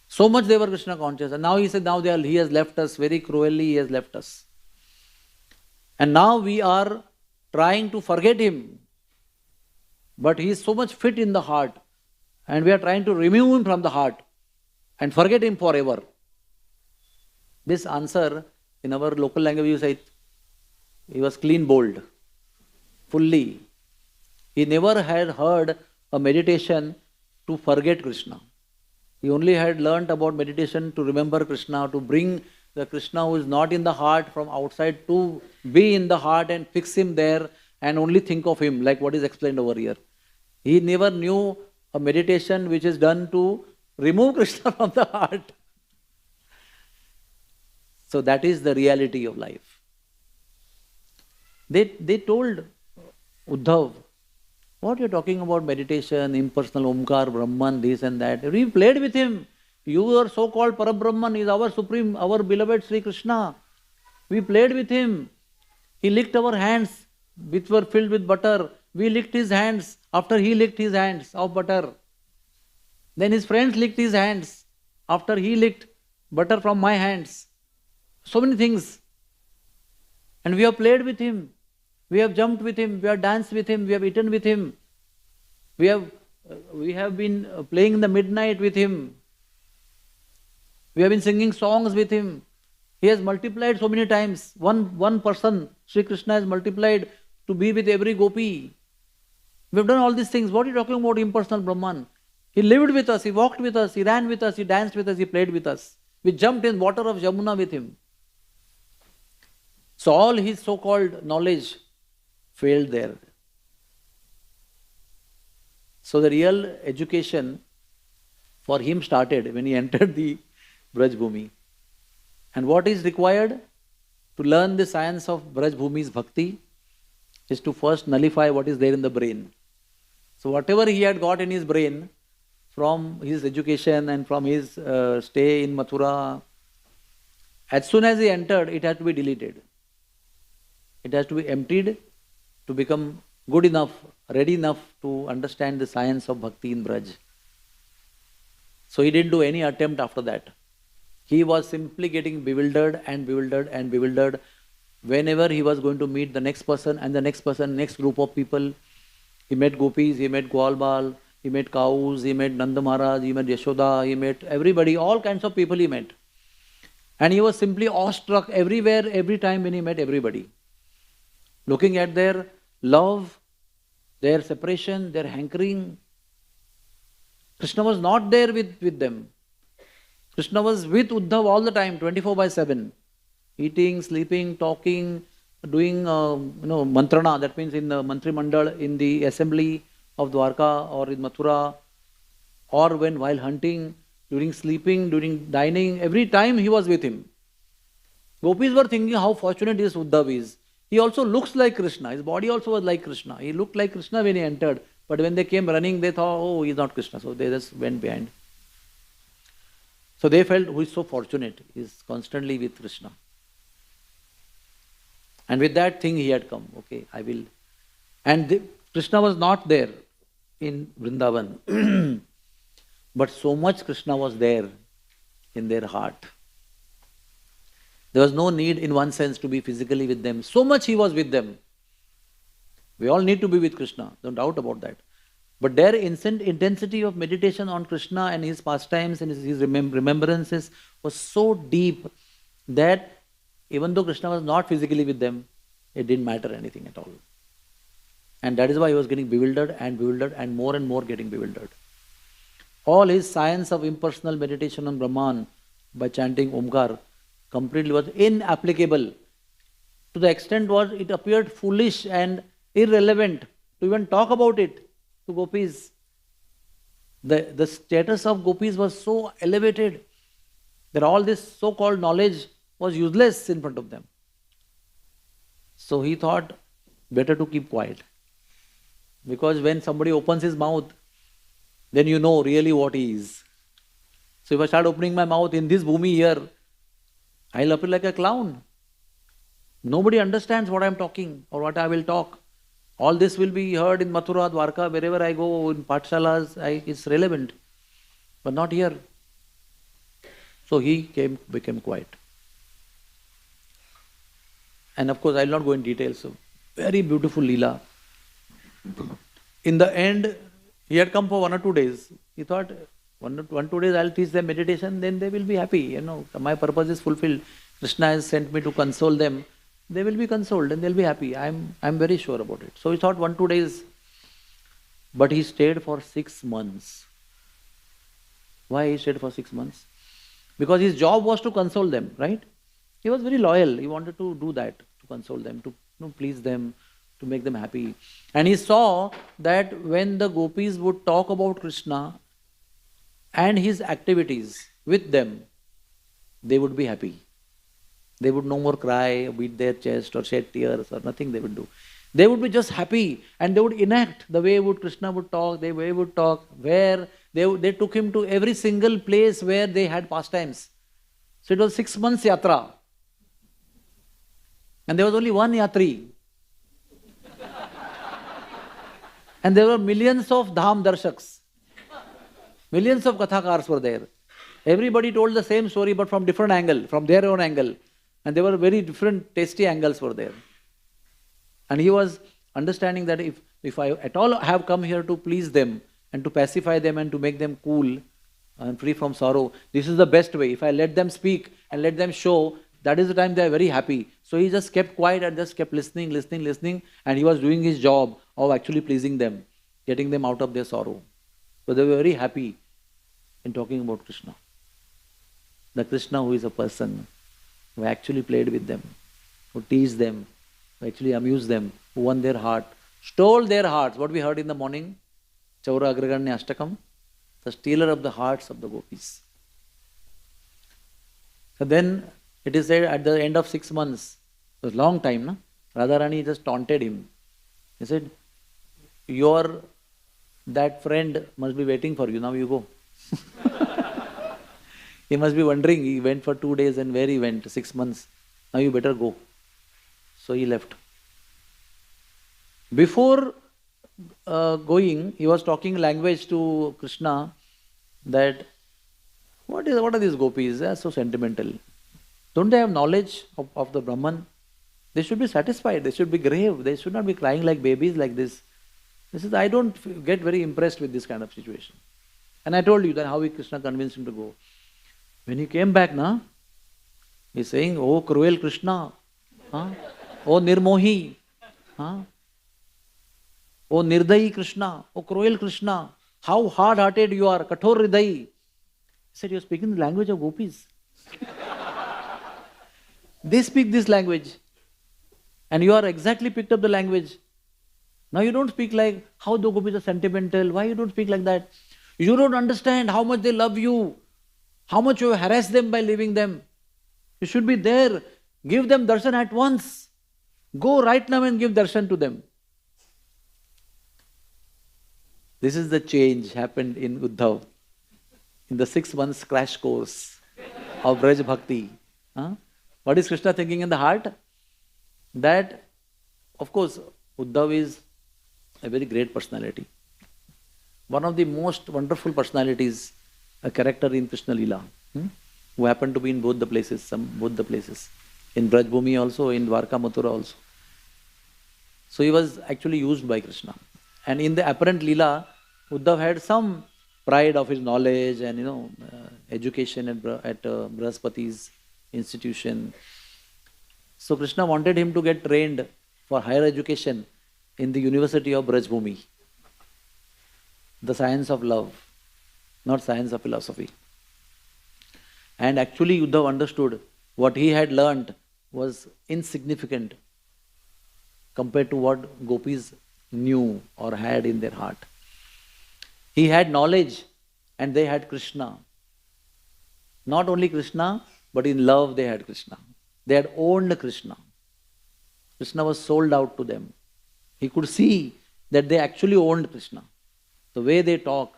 So much they were Krishna conscious. And now he said, he has left us, very cruelly he has left us. And now we are trying to forget him. But he is so much fit in the heart. And we are trying to remove him from the heart and forget him forever. This answer, in our local language, you say, he was clean bowled, fully. He never had heard a meditation to forget Krishna. He only had learnt about meditation to remember Krishna, to bring the Krishna who is not in the heart from outside to be in the heart and fix him there and only think of him, like what is explained over here. He never knew a meditation which is done to remove Krishna from the heart. So that is the reality of life. They told Uddhav, what you are talking about meditation, impersonal Omkar, Brahman, this and that. We played with him. Your so-called Parabrahman is our supreme, our beloved Sri Krishna. We played with him. He licked our hands which were filled with butter. We licked his hands after he licked his hands of butter. Then his friends licked his hands after he licked butter from my hands. so many things. And we have played with him. We have jumped with him. We have danced with him. We have eaten with him. We have been playing in the midnight with him. We have been singing songs with him. He has multiplied so many times. One person, Sri Krishna, has multiplied to be with every gopi. We have done all these things. What are you talking about, impersonal Brahman? He lived with us, he walked with us, he ran with us, he danced with us, he played with us. We jumped in water of Jamuna with him. So all his so-called knowledge failed there. So the real education for him started when he entered the Braj Bhumi. And what is required to learn the science of Braj Bhumi's bhakti is to first nullify what is there in the brain. So whatever he had got in his brain from his education and from his stay in Mathura, as soon as he entered, it had to be deleted. It has to be emptied to become good enough, ready enough to understand the science of bhakti in Braj. So he didn't do any attempt after that. He was simply getting bewildered and bewildered and bewildered whenever he was going to meet the next person and the next person, next group of people. He met gopis, he met Gwalbal, he met cows, he met Nanda Maharaj, he met Yashoda, he met everybody, all kinds of people he met. And he was simply awestruck everywhere, every time when he met everybody. Looking at their love, their separation, their hankering. Krishna was not there with them. Krishna was with Uddhav all the time, 24/7. Eating, sleeping, talking, doing mantrana, that means in the Mantri Mandal, in the assembly of Dwarka or in Mathura, or while hunting, during sleeping, during dining, every time he was with him. Gopis were thinking how fortunate this Uddhav is. He also looks like Krishna. His body also was like Krishna. He looked like Krishna when he entered. But when they came running, they thought, oh, he's not Krishna. So they just went behind. So they felt, who is so fortunate, he is constantly with Krishna. And with that thing he had come. Okay, I will. And Krishna was not there in Vrindavan. But so much Krishna was there in their heart. There was no need in one sense to be physically with them. So much he was with them. We all need to be with Krishna, no doubt about that. But their intensity of meditation on Krishna and his pastimes and his remembrances was so deep that even though Krishna was not physically with them, it didn't matter anything at all. And that is why he was getting bewildered and more getting bewildered. All his science of impersonal meditation on Brahman by chanting Omkar completely was inapplicable. To the extent was it appeared foolish and irrelevant to even talk about it to gopis. The status of gopis was so elevated that all this so-called knowledge was useless in front of them. So he thought, better to keep quiet. Because when somebody opens his mouth, then you know really what he is. So if I start opening my mouth in this bhumi here, I'll appear like a clown. Nobody understands what I'm talking or what I will talk. All this will be heard in Mathura, Dwarka, wherever I go, in Pathshalas, it's relevant. But not here. So he became quiet. And of course, I'll not go in detail. So, very beautiful Leela. In the end, he had come for 1 or 2 days. He thought, 1 or 2 days I'll teach them meditation, then they will be happy. My purpose is fulfilled. Krishna has sent me to console them. They will be consoled and they'll be happy. I'm very sure about it. So he thought 1 or 2 days. But he stayed for 6 months. Why he stayed for 6 months? Because his job was to console them, right? He was very loyal. He wanted to do that, to console them, to please them, to make them happy. And he saw that when the gopis would talk about Krishna and his activities with them, they would be happy. They would no more cry, beat their chest or shed tears or nothing they would do. They would be just happy and they would enact the way Krishna would talk, the way he would talk, where they took him to every single place where they had pastimes. So it was 6 months yatra. And there was only one yatri. And there were millions of dham darshaks. Millions of kathakars were there. Everybody told the same story but from different angle, from their own angle. And there were very different tasty angles were there. And he was understanding that if I at all have come here to please them and to pacify them and to make them cool and free from sorrow, this is the best way. If I let them speak and let them show, that is the time they are very happy. So he just kept quiet and just kept listening, and he was doing his job of actually pleasing them, getting them out of their sorrow. So they were very happy in talking about Krishna. The Krishna who is a person, who actually played with them, who teased them, who actually amused them, who won their heart, stole their hearts. What we heard in the morning, Chaura Agraganya Ashtakam, the stealer of the hearts of the gopis. So then it is said at the end of 6 months, it was a long time, no? Radharani just taunted him. He said, your that friend must be waiting for you, now you go. He must be wondering, he went for 2 days and where he went, 6 months. Now you better go. So he left. Before going, he was talking language to Krishna that, what are these gopis? They are so sentimental. Don't they have knowledge of the Brahman? They should be satisfied, they should be grave, they should not be crying like babies like this. This is, I don't get very impressed with this kind of situation. And I told you that how Krishna convinced him to go. When he came back, he's saying, oh cruel Krishna, oh Nirmohi, oh Nirdayi Krishna, oh cruel Krishna, how hard-hearted you are, Kathor Hridayi. He said, you're speaking the language of gopis. They speak this language. And you are exactly picked up the language. Now you don't speak like how the gopis are sentimental. Why you don't speak like that? You don't understand how much they love you. How much you harass them by leaving them. You should be there. Give them darshan at once. Go right now and give darshan to them. This is the change happened in Uddhav. In the 6 months crash course of Braj Bhakti. What is Krishna thinking in the heart? That, of course, Uddhav is a very great personality. One of the most wonderful personalities, a character in Krishna Leela, who happened to be in both the places, in Braj Bhumi also, in Dwarka Mathura also. So he was actually used by Krishna. And in the apparent Leela, Uddhav had some pride of his knowledge and education at Brahaspati's institution. So Krishna wanted him to get trained for higher education in the University of Braj Bhumi. The science of love, not science of philosophy. And actually Uddhav understood what he had learnt was insignificant compared to what gopis knew or had in their heart. He had knowledge and they had Krishna. Not only Krishna, but in love they had Krishna. They had owned Krishna. Krishna was sold out to them. He could see that they actually owned Krishna. The way they talk,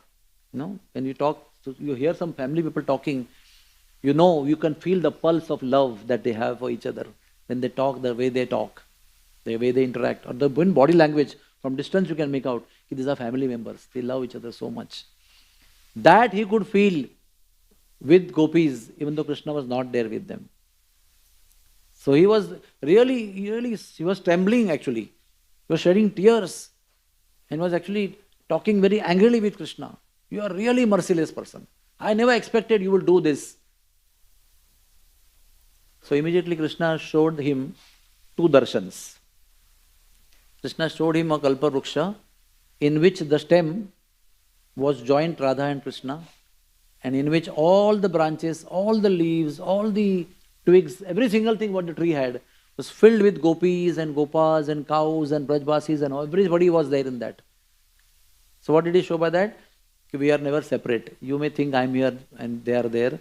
when you talk, so you hear some family people talking, you can feel the pulse of love that they have for each other. When they talk, the way they talk, the way they interact, or the body language, from distance you can make out, these are family members, they love each other so much. That he could feel with gopis, even though Krishna was not there with them. So he was he was trembling actually. He was shedding tears and was actually talking very angrily with Krishna. You are really merciless person. I never expected you will do this. So immediately Krishna showed him 2 darshans. Krishna showed him a kalpa vruksha in which the stem was joint Radha and Krishna, and in which all the branches, all the leaves, all the twigs, every single thing what the tree had was filled with gopis and gopas and cows and brajbasis and everybody was there in that. So what did he show by that? We are never separate. You may think I am here and they are there,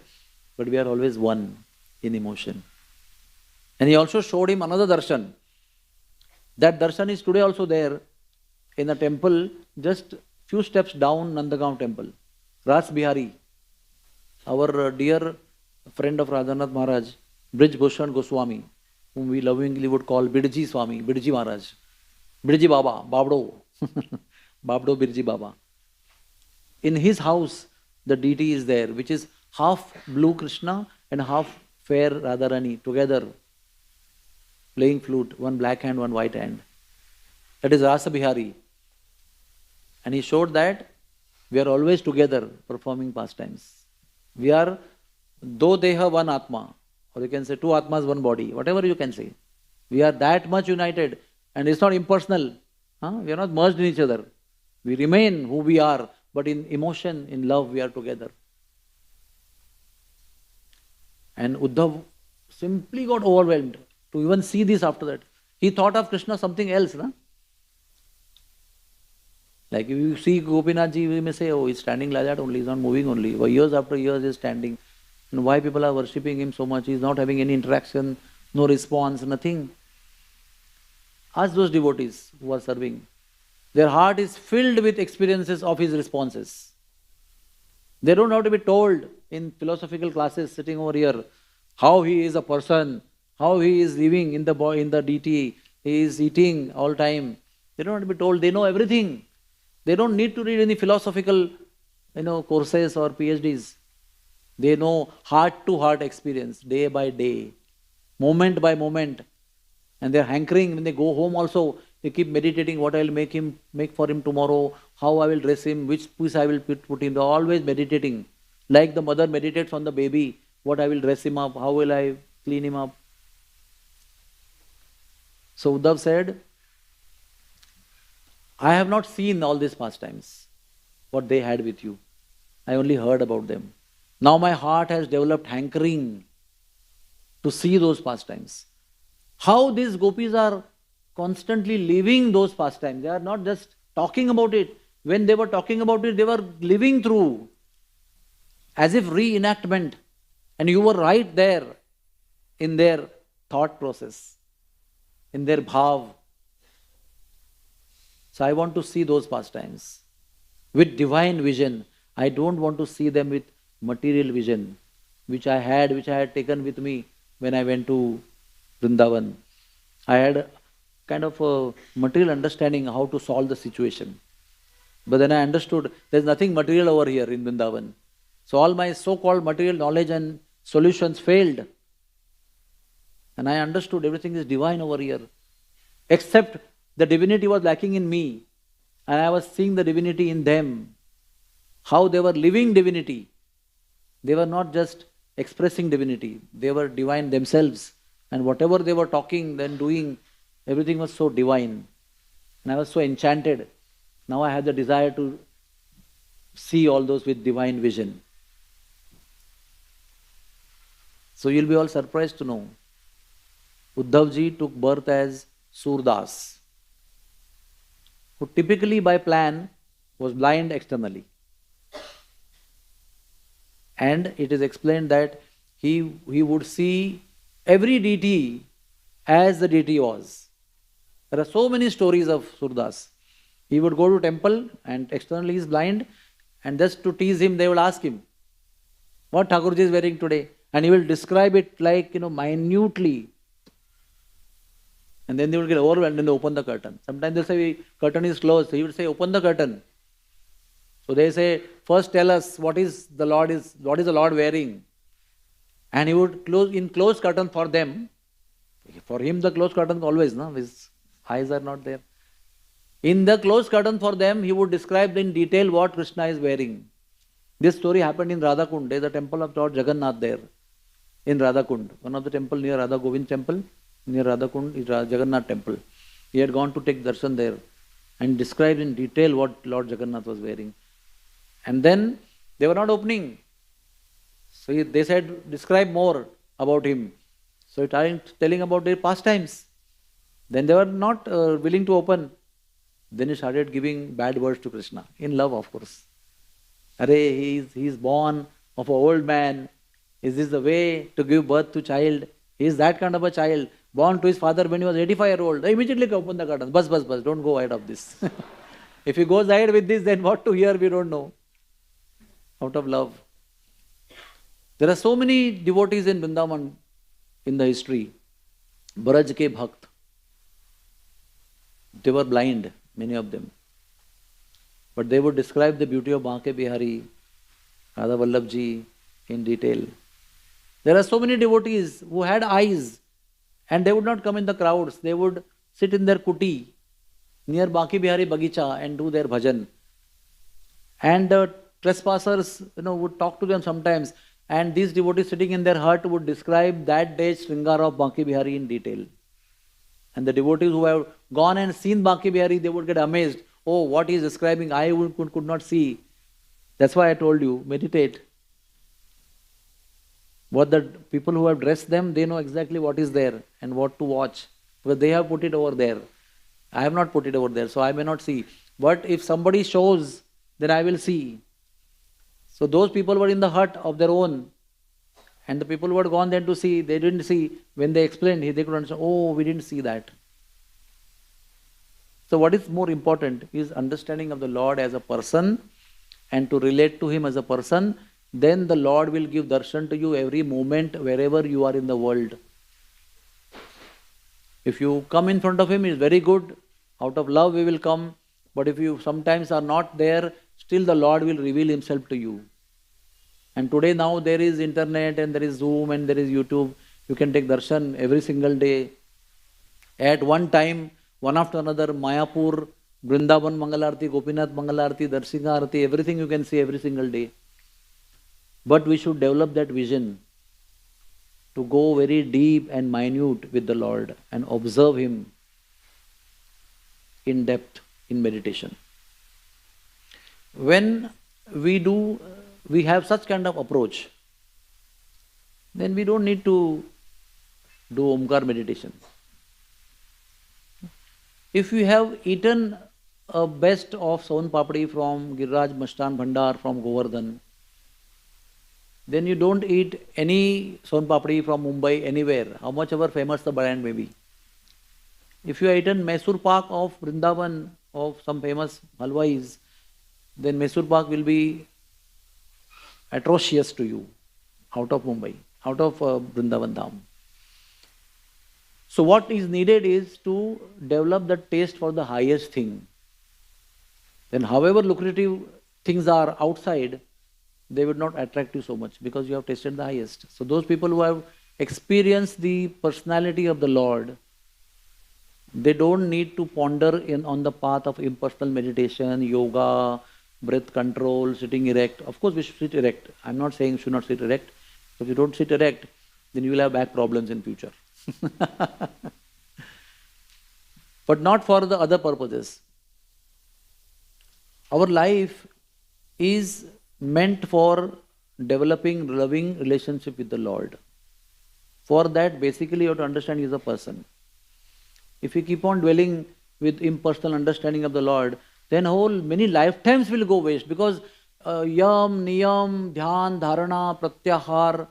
but we are always one in emotion. And he also showed him another darshan. That darshan is today also there in a temple just few steps down Nandagaon temple. Ras Bihari, our dear friend of Radhanath Maharaj, Brij Bhushan Goswami, whom we lovingly would call Bidji Swami, Bidji Maharaj, Bidji Baba, Babdo, Babdo Birji Baba. In his house, the deity is there, which is half blue Krishna and half fair Radharani together playing flute, one black hand, one white hand. That is Rasa Bihari. And he showed that we are always together performing pastimes. We are do deha one atma, or you can say two atmas, one body, whatever you can say. We are that much united, and it's not impersonal. We are not merged in each other. We remain who we are, but in emotion, in love, we are together. And Uddhav simply got overwhelmed to even see this after that. He thought of Krishna something else. Like if you see Gopinathji, we may say, oh, he's standing like that only, he's not moving only. For years after years, he's standing. And why people are worshipping him so much? He's not having any interaction, no response, nothing. Ask those devotees who are serving. Their heart is filled with experiences of his responses. They don't have to be told in philosophical classes sitting over here how he is a person, how he is living in the deity, he is eating all time. They don't have to be told, they know everything. They don't need to read any philosophical courses or PhDs. They know heart-to-heart experience, day by day, moment by moment. And they're hankering, when they go home also, they keep meditating what I will make for him tomorrow, how I will dress him, which piece I will put him. They're always meditating. Like the mother meditates on the baby, what I will dress him up, how will I clean him up. So Uddhav said, I have not seen all these pastimes, what they had with you. I only heard about them. Now my heart has developed hankering to see those pastimes. How these gopis are constantly living those pastimes. They are not just talking about it. When they were talking about it, they were living through, as if reenactment. And you were right there in their thought process, in their bhav. So I want to see those pastimes with divine vision. I don't want to see them with material vision, which I had taken with me when I went to Vrindavan. I had kind of a material understanding how to solve the situation. But then I understood there's nothing material over here in Vrindavan. So all my so-called material knowledge and solutions failed. And I understood everything is divine over here. Except the divinity was lacking in me. And I was seeing the divinity in them. How they were living divinity. They were not just expressing divinity. They were divine themselves. And whatever they were talking, then doing, everything was so divine. And I was so enchanted. Now I have the desire to see all those with divine vision. So you'll be all surprised to know. Uddhavji took birth as Surdas, who typically by plan was blind externally. And it is explained that he would see every deity as the deity was. There are so many stories of Surdas. He would go to temple and externally he is blind, and just to tease him they will ask him, what Thakurji is wearing today? And he will describe it like, minutely. And then they will get overwhelmed and they open the curtain. Sometimes they'll say, curtain is closed. So he would say, open the curtain. So they say, first tell us what is the Lord wearing? And he would close curtain for them. For him the closed curtain always, his eyes are not there. In the closed curtain for them, he would describe in detail what Krishna is wearing. This story happened in Radhakund. There is a temple of Lord Jagannath there. In Radhakund. One of the temple near Radha Govind temple, near Radhakund is Jagannath temple. He had gone to take darshan there and described in detail what Lord Jagannath was wearing. And then they were not opening. So they said, describe more about him. So he started telling about their pastimes. Then they were not willing to open. Then he started giving bad words to Krishna. In love, of course. Arre, he is born of an old man. Is this the way to give birth to child? He is that kind of a child. Born to his father when he was 85-year-old. They immediately open the curtain. Bus, don't go ahead of this. If he goes ahead with this, then what to hear we don't know. Out of love. There are so many devotees in Vrindavan in the history. Braj ke Bhakt. They were blind, many of them. But they would describe the beauty of Banke Bihari, Radha Vallabhji in detail. There are so many devotees who had eyes And they would not come in the crowds. They would sit in their kuti near Baki Bihari Bagicha and do their bhajan. And trespassers, would talk to them sometimes. And these devotees sitting in their hut would describe that day's Sringara of Baki Bihari in detail. And the devotees who have gone and seen Baki Bihari, they would get amazed. Oh, what he is describing, I could not see. That's why I told you, meditate. What the people who have dressed them, they know exactly what is there and what to watch. Because they have put it over there. I have not put it over there, so I may not see. But if somebody shows, then I will see. So those people were in the hut of their own. And the people who had gone there to see, they didn't see. When they explained, they could understand, oh, we didn't see that. So what is more important is understanding of the Lord as a person and to relate to Him as a person. Then the Lord will give darshan to you every moment wherever you are in the world. If you come in front of Him, it's very good. Out of love we will come. But if you sometimes are not there, still the Lord will reveal Himself to you. And today now there is internet and there is Zoom and there is YouTube. You can take darshan every single day. At one time, one after another, Mayapur, Vrindavan Mangalarti, Gopinath Mangalarti, Darsinga Arati, everything you can see every single day. But we should develop that vision to go very deep and minute with the Lord and observe Him in depth in meditation. When we have such kind of approach, then we don't need to do Omkar meditation. If you have eaten a best of Son Papdi from Giriraj Mashtan Bhandar from Govardhan, then you don't eat any Son Papdi from Mumbai anywhere, how much ever famous the brand may be. If you have eaten Mysore Pak of Vrindavan, of some famous halwais, then Mysore Pak will be atrocious to you out of Mumbai, out of Vrindavan Dham. So what is needed is to develop the taste for the highest thing. Then however lucrative things are outside, they would not attract you so much because you have tasted the highest. So those people who have experienced the personality of the Lord, they don't need to ponder on the path of impersonal meditation, yoga, breath control, sitting erect. Of course we should sit erect. I'm not saying you should not sit erect. If you don't sit erect, then you will have back problems in future. But not for the other purposes. Our life is meant for developing loving relationship with the Lord. For that, basically you have to understand He is a person. If you keep on dwelling with impersonal understanding of the Lord, then many lifetimes will go waste, because yam, niyam, dhyan, dharana, pratyahar,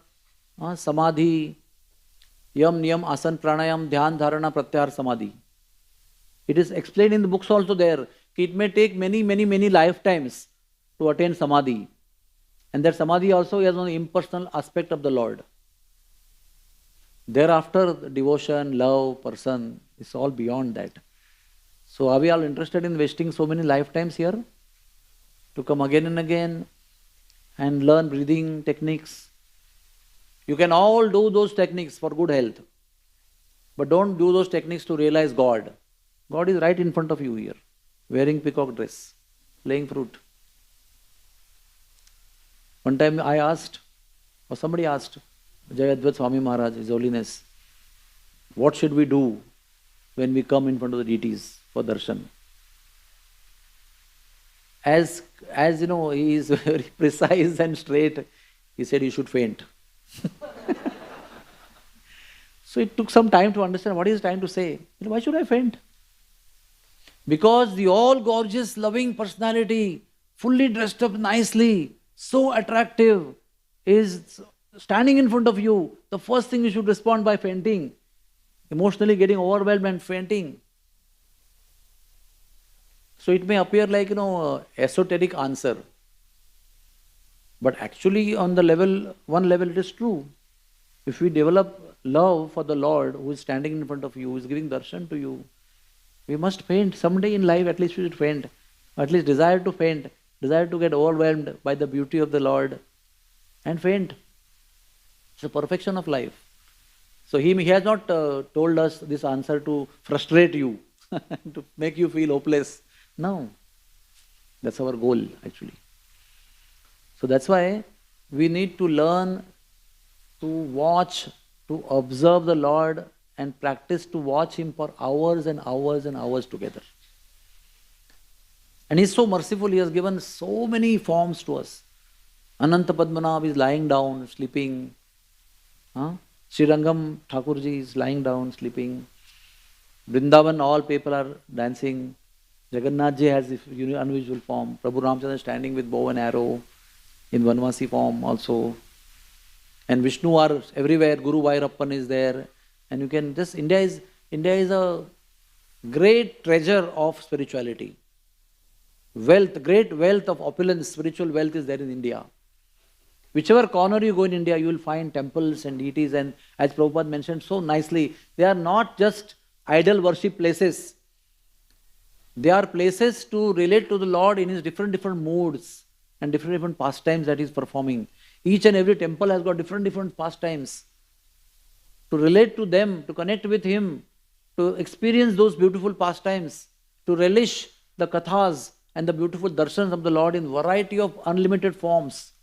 samadhi, yam, niyam, asan, pranayam, dhyan, dharana, pratyahar, samadhi. It is explained in the books also there. It may take many lifetimes to attain samadhi. And that samadhi also has an impersonal aspect of the Lord. Thereafter, devotion, love, person, is all beyond that. So are we all interested in wasting so many lifetimes here? To come again and again and learn breathing techniques? You can all do those techniques for good health. But don't do those techniques to realize God. God is right in front of you here, wearing peacock dress, playing fruit. One time I asked, or somebody asked, Jayadvat Swami Maharaj, His Holiness, what should we do when we come in front of the deities for darshan? As you know, he is very precise and straight. He said you should faint. So it took some time to understand what he is trying to say. Why should I faint? Because the all gorgeous, loving personality, fully dressed up nicely, so attractive, is standing in front of you. The first thing you should respond by fainting, emotionally getting overwhelmed and fainting. So it may appear like, esoteric answer. But actually on the one level it is true. If we develop love for the Lord who is standing in front of you, who is giving darshan to you, we must faint. Someday in life at least we should faint. At least desire to faint. Desire to get overwhelmed by the beauty of the Lord and faint. It's the perfection of life. So he has not told us this answer to frustrate you, to make you feel hopeless. No, that's our goal actually. So that's why we need to learn to watch, to observe the Lord and practice to watch Him for hours and hours and hours together. And He's so merciful, He has given so many forms to us. Ananta Padmanabh is lying down, sleeping. Srirangam Thakurji is lying down, sleeping. Vrindavan, all people are dancing. Jagannathji has this unusual form. Prabhu Ramchandra is standing with bow and arrow in Vanvasi form also. And Vishnu are everywhere. Guru Vairappan is there. And you can just, India is a great treasure of spirituality. Wealth, great wealth of opulence, spiritual wealth is there in India. Whichever corner you go in India, you will find temples and deities, and as Prabhupada mentioned so nicely, they are not just idol worship places. They are places to relate to the Lord in His different moods and different pastimes that He is performing. Each and every temple has got different pastimes. To relate to them, to connect with Him, to experience those beautiful pastimes, to relish the kathas and the beautiful darshans of the Lord in variety of unlimited forms,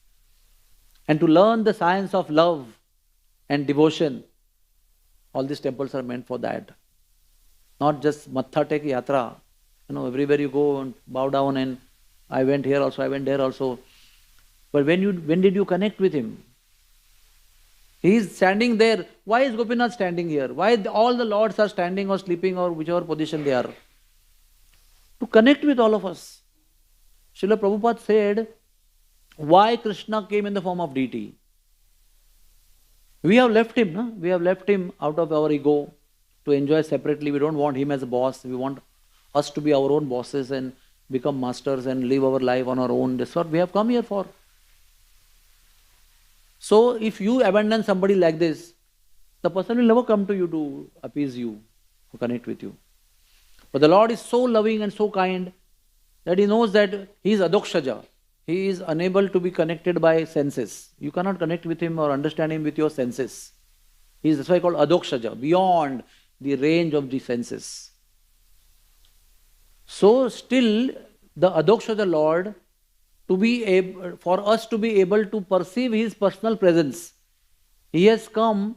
and to learn the science of love and devotion. All these temples are meant for that. Not just Matha Tek Yatra. Everywhere you go and bow down, and I went here also, I went there also. But when did you connect with Him? He is standing there. Why is Gopinath standing here? Why all the lords are standing or sleeping or whichever position they are? To connect with all of us. Srila Prabhupada said, why Krishna came in the form of deity? We have left Him, no? We have left Him out of our ego to enjoy separately. We don't want Him as a boss. We want us to be our own bosses and become masters and live our life on our own. That's what we have come here for. So if you abandon somebody like this, the person will never come to you to appease you, to connect with you. But the Lord is so loving and so kind that He knows that He is adokshaja. He is unable to be connected by senses. You cannot connect with Him or understand Him with your senses. That's why called adokshaja, beyond the range of the senses. So still the adokshaja Lord, for us to be able to perceive His personal presence, He has come,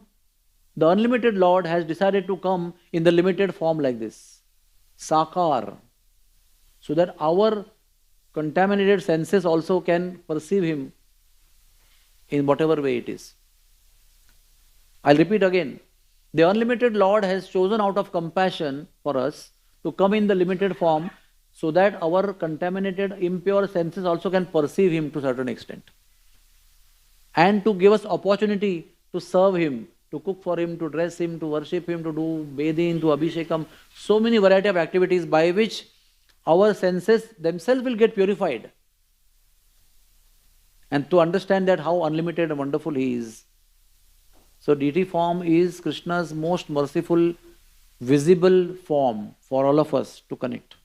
the unlimited Lord has decided to come in the limited form like this, sakar, so that our contaminated senses also can perceive Him in whatever way it is. I'll repeat again. The unlimited Lord has chosen out of compassion for us to come in the limited form so that our contaminated, impure senses also can perceive Him to a certain extent. And to give us opportunity to serve Him, to cook for Him, to dress Him, to worship Him, to do bathing, to abhishekam, so many variety of activities by which our senses themselves will get purified. And to understand that how unlimited and wonderful He is. So deity form is Krishna's most merciful, visible form for all of us to connect.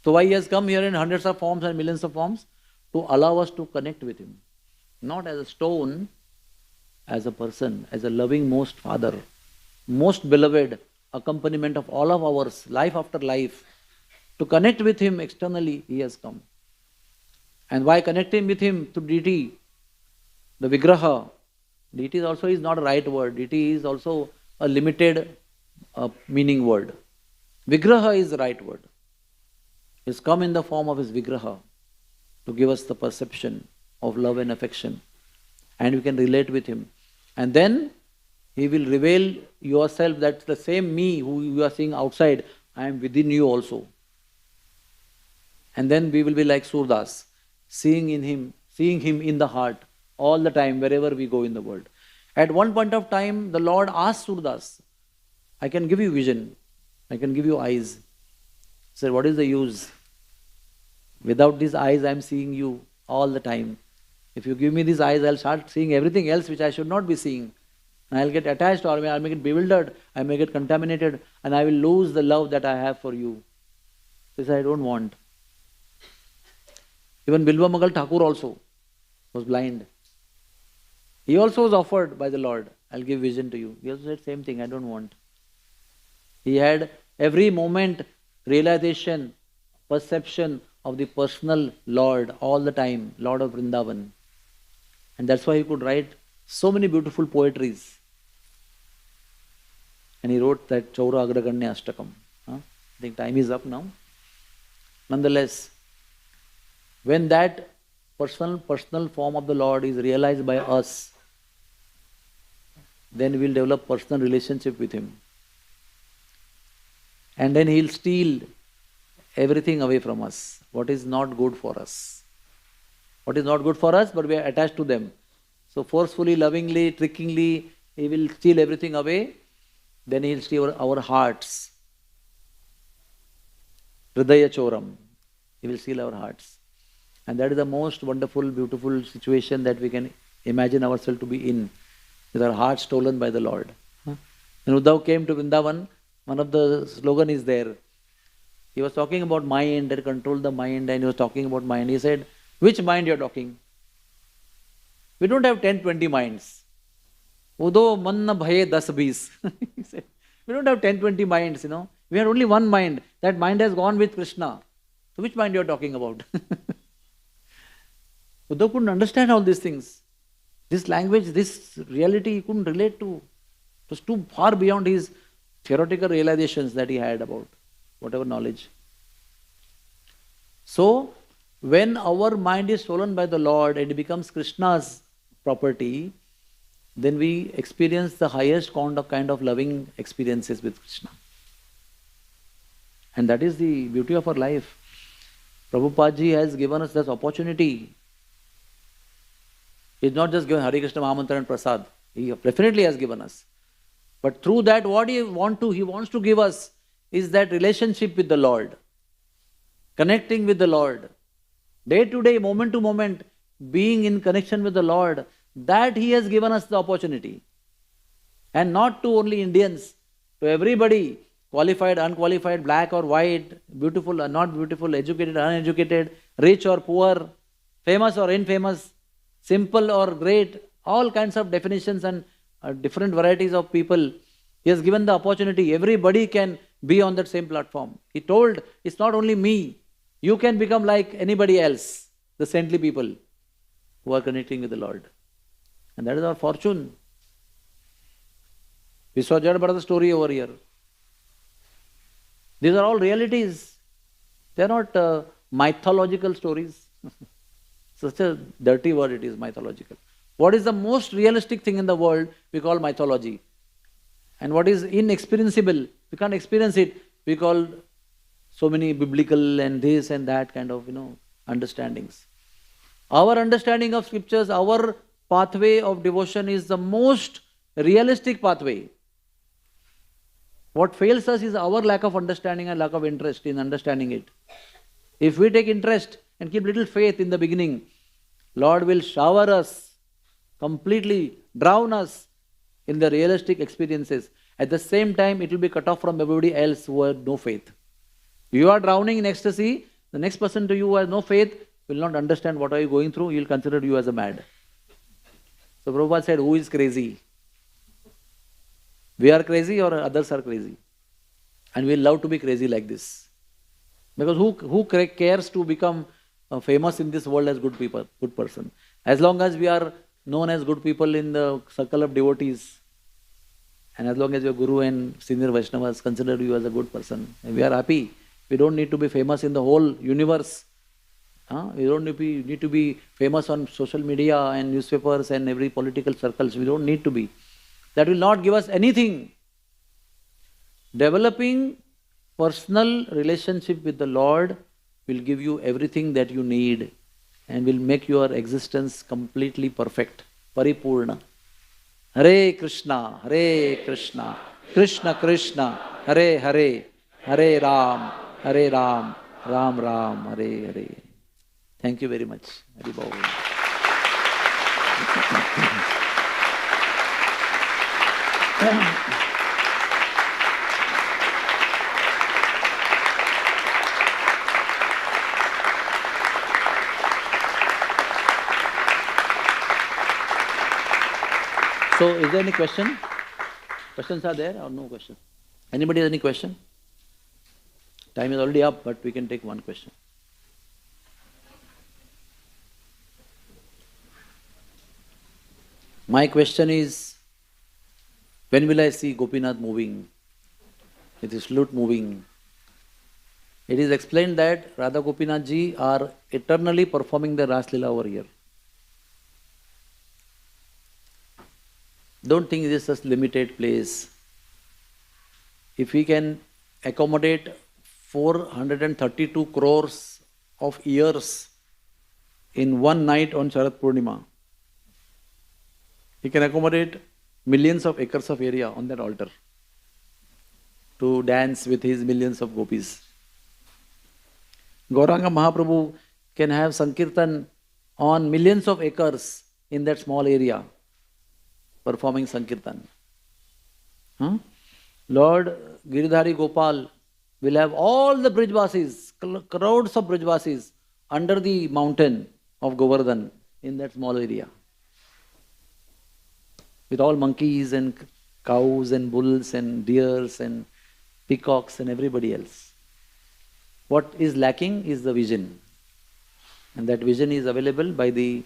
So why He has come here in hundreds of forms and millions of forms? To allow us to connect with Him. Not as a stone, as a person, as a loving most Father, most beloved accompaniment of all of ours, life after life. To connect with Him externally, He has come. And why connecting with Him through deity? The Vigraha. Deity also is not a right word. Deity is also a limited meaning word. Vigraha is the right word. He has come in the form of His Vigraha to give us the perception of love and affection. And we can relate with Him. And then He will reveal yourself, that's the same me who you are seeing outside, I am within you also. And then we will be like Surdas, seeing Him in the heart all the time, wherever we go in the world. At one point of time, the Lord asked Surdas, I can give you vision, I can give you eyes. He said, what is the use? Without these eyes, I am seeing you all the time. If you give me these eyes, I'll start seeing everything else which I should not be seeing. And I'll get attached, or I'll make it bewildered, I may get contaminated, and I will lose the love that I have for you. This I don't want. Even Bilva Magal Thakur also was blind. He also was offered by the Lord. I'll give vision to you. He also said same thing, I don't want. He had every moment realization, perception of the personal Lord all the time, Lord of Vrindavan. And that's why he could write so many beautiful poetries. And he wrote that Chaura Agraganya Ashtakam. I think time is up now. Nonetheless, when that personal form of the Lord is realized by us, then we'll develop personal relationship with Him. And then He'll steal everything away from us, what is not good for us. What is not good for us, but we are attached to them. So forcefully, lovingly, trickingly, He will steal everything away. Then He'll steal our hearts. Hridaya Choram. He will steal our hearts. And that is the most wonderful, beautiful situation that we can imagine ourselves to be in, with our hearts stolen by the Lord. When Uddhav came to Vrindavan, one of the slogan is there. He was talking about mind, that controlled the mind, and he was talking about mind. He said, which mind you are talking? We don't have 10, 20 minds. Udo manna bhaye das bis. He said, we don't have 10, 20 minds, We have only one mind. That mind has gone with Krishna. So which mind you are talking about? Uddhav couldn't understand all these things. This language, this reality, he couldn't relate to. It was too far beyond his theoretical realizations that he had about whatever knowledge. So, when our mind is stolen by the Lord and it becomes Krishna's property, then we experience the highest kind of loving experiences with Krishna. And that is the beauty of our life. Prabhupada ji has given us this opportunity. He has not just given Hare Krishna Mahamantra and Prasad. He definitely has given us. But through that, what he wants to give us is that relationship with the Lord. Connecting with the Lord. Day to day, moment to moment, being in connection with the Lord. That He has given us the opportunity. And not to only Indians, to everybody, qualified, unqualified, black or white, beautiful or not beautiful, educated, uneducated, rich or poor, famous or infamous, simple or great, all kinds of definitions and different varieties of people. He has given the opportunity. Everybody can be on that same platform. He told, it's not only me. You can become like anybody else, the saintly people who are connecting with the Lord. And that is our fortune. We saw Jad Bharata story over here. These are all realities. They are not mythological stories. Such a dirty word it is, mythological. What is the most realistic thing in the world, we call mythology. And what is inexperienceable, we can't experience it, we call so many biblical and this and that kind of, understandings. Our understanding of scriptures, our pathway of devotion is the most realistic pathway. What fails us is our lack of understanding and lack of interest in understanding it. If we take interest and keep little faith in the beginning, Lord will shower us, completely drown us in the realistic experiences. At the same time, it will be cut off from everybody else who has no faith. You are drowning in ecstasy, the next person to you who has no faith will not understand what are you going through, he will consider you as a mad. So Prabhupada said, who is crazy? We are crazy or others are crazy? And we love to be crazy like this. Because who cares to become famous in this world as good person? As long as we are known as good people in the circle of devotees, and as long as your Guru and senior Vaishnavas consider you as a good person, we are happy. We don't need to be famous in the whole universe. We don't need to be famous on social media and newspapers and every political circles. We don't need to be. That will not give us anything. Developing personal relationship with the Lord will give you everything that you need and will make your existence completely perfect. Paripurna. Hare Krishna, Krishna Krishna, Hare Hare, Hare Ram, Ram Ram, Hare Hare. Thank you very much. Hari Bol. So, is there any question? Questions are there or no question? Anybody has any question? Time is already up, but we can take one question. My question is, when will I see Gopinath moving, with his flute moving? It is explained that Radha Gopinath ji are eternally performing the Ras Leela over here. Don't think it is such limited place. If we can accommodate 432 crores of years in one night on Sharat Purnima, he can accommodate millions of acres of area on that altar to dance with his millions of gopis. Gauranga Mahaprabhu can have Sankirtan on millions of acres in that small area, performing Sankirtan. Lord Giridhari Gopal will have all the Brijvasis, crowds of Brijvasis under the mountain of Govardhan in that small area, with all monkeys and cows and bulls and deers and peacocks and everybody else. What is lacking is the vision. And that vision is available by the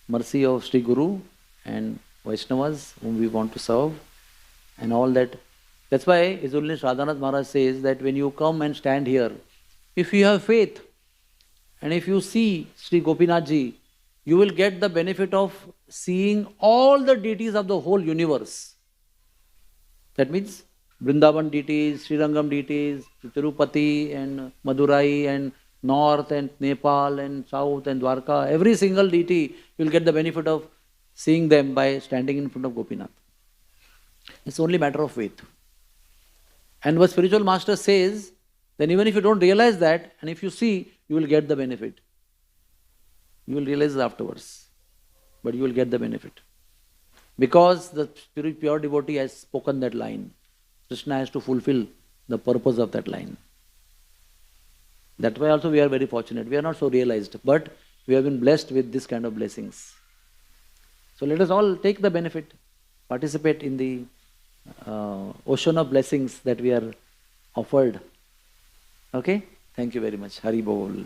mercy of Sri Guru and Vaishnavas whom we want to serve and all that. That's why His Holiness Radhanath Maharaj says that when you come and stand here, if you have faith and if you see Sri Gopinath ji, you will get the benefit of seeing all the deities of the whole universe. That means Vrindavan deities, Srirangam deities, Tirupati and Madurai and North and Nepal and South and Dwarka, every single deity you will get the benefit of seeing them by standing in front of Gopinath. It's only a matter of faith. And what spiritual master says, then even if you don't realize that, and if you see, you will get the benefit. You will realize it afterwards, but you will get the benefit. Because the pure devotee has spoken that line. Krishna has to fulfill the purpose of that line. That way also we are very fortunate. We are not so realized, but we have been blessed with this kind of blessings. So let us all take the benefit, participate in the ocean of blessings that we are offered. Okay? Thank you very much. Hari Bol.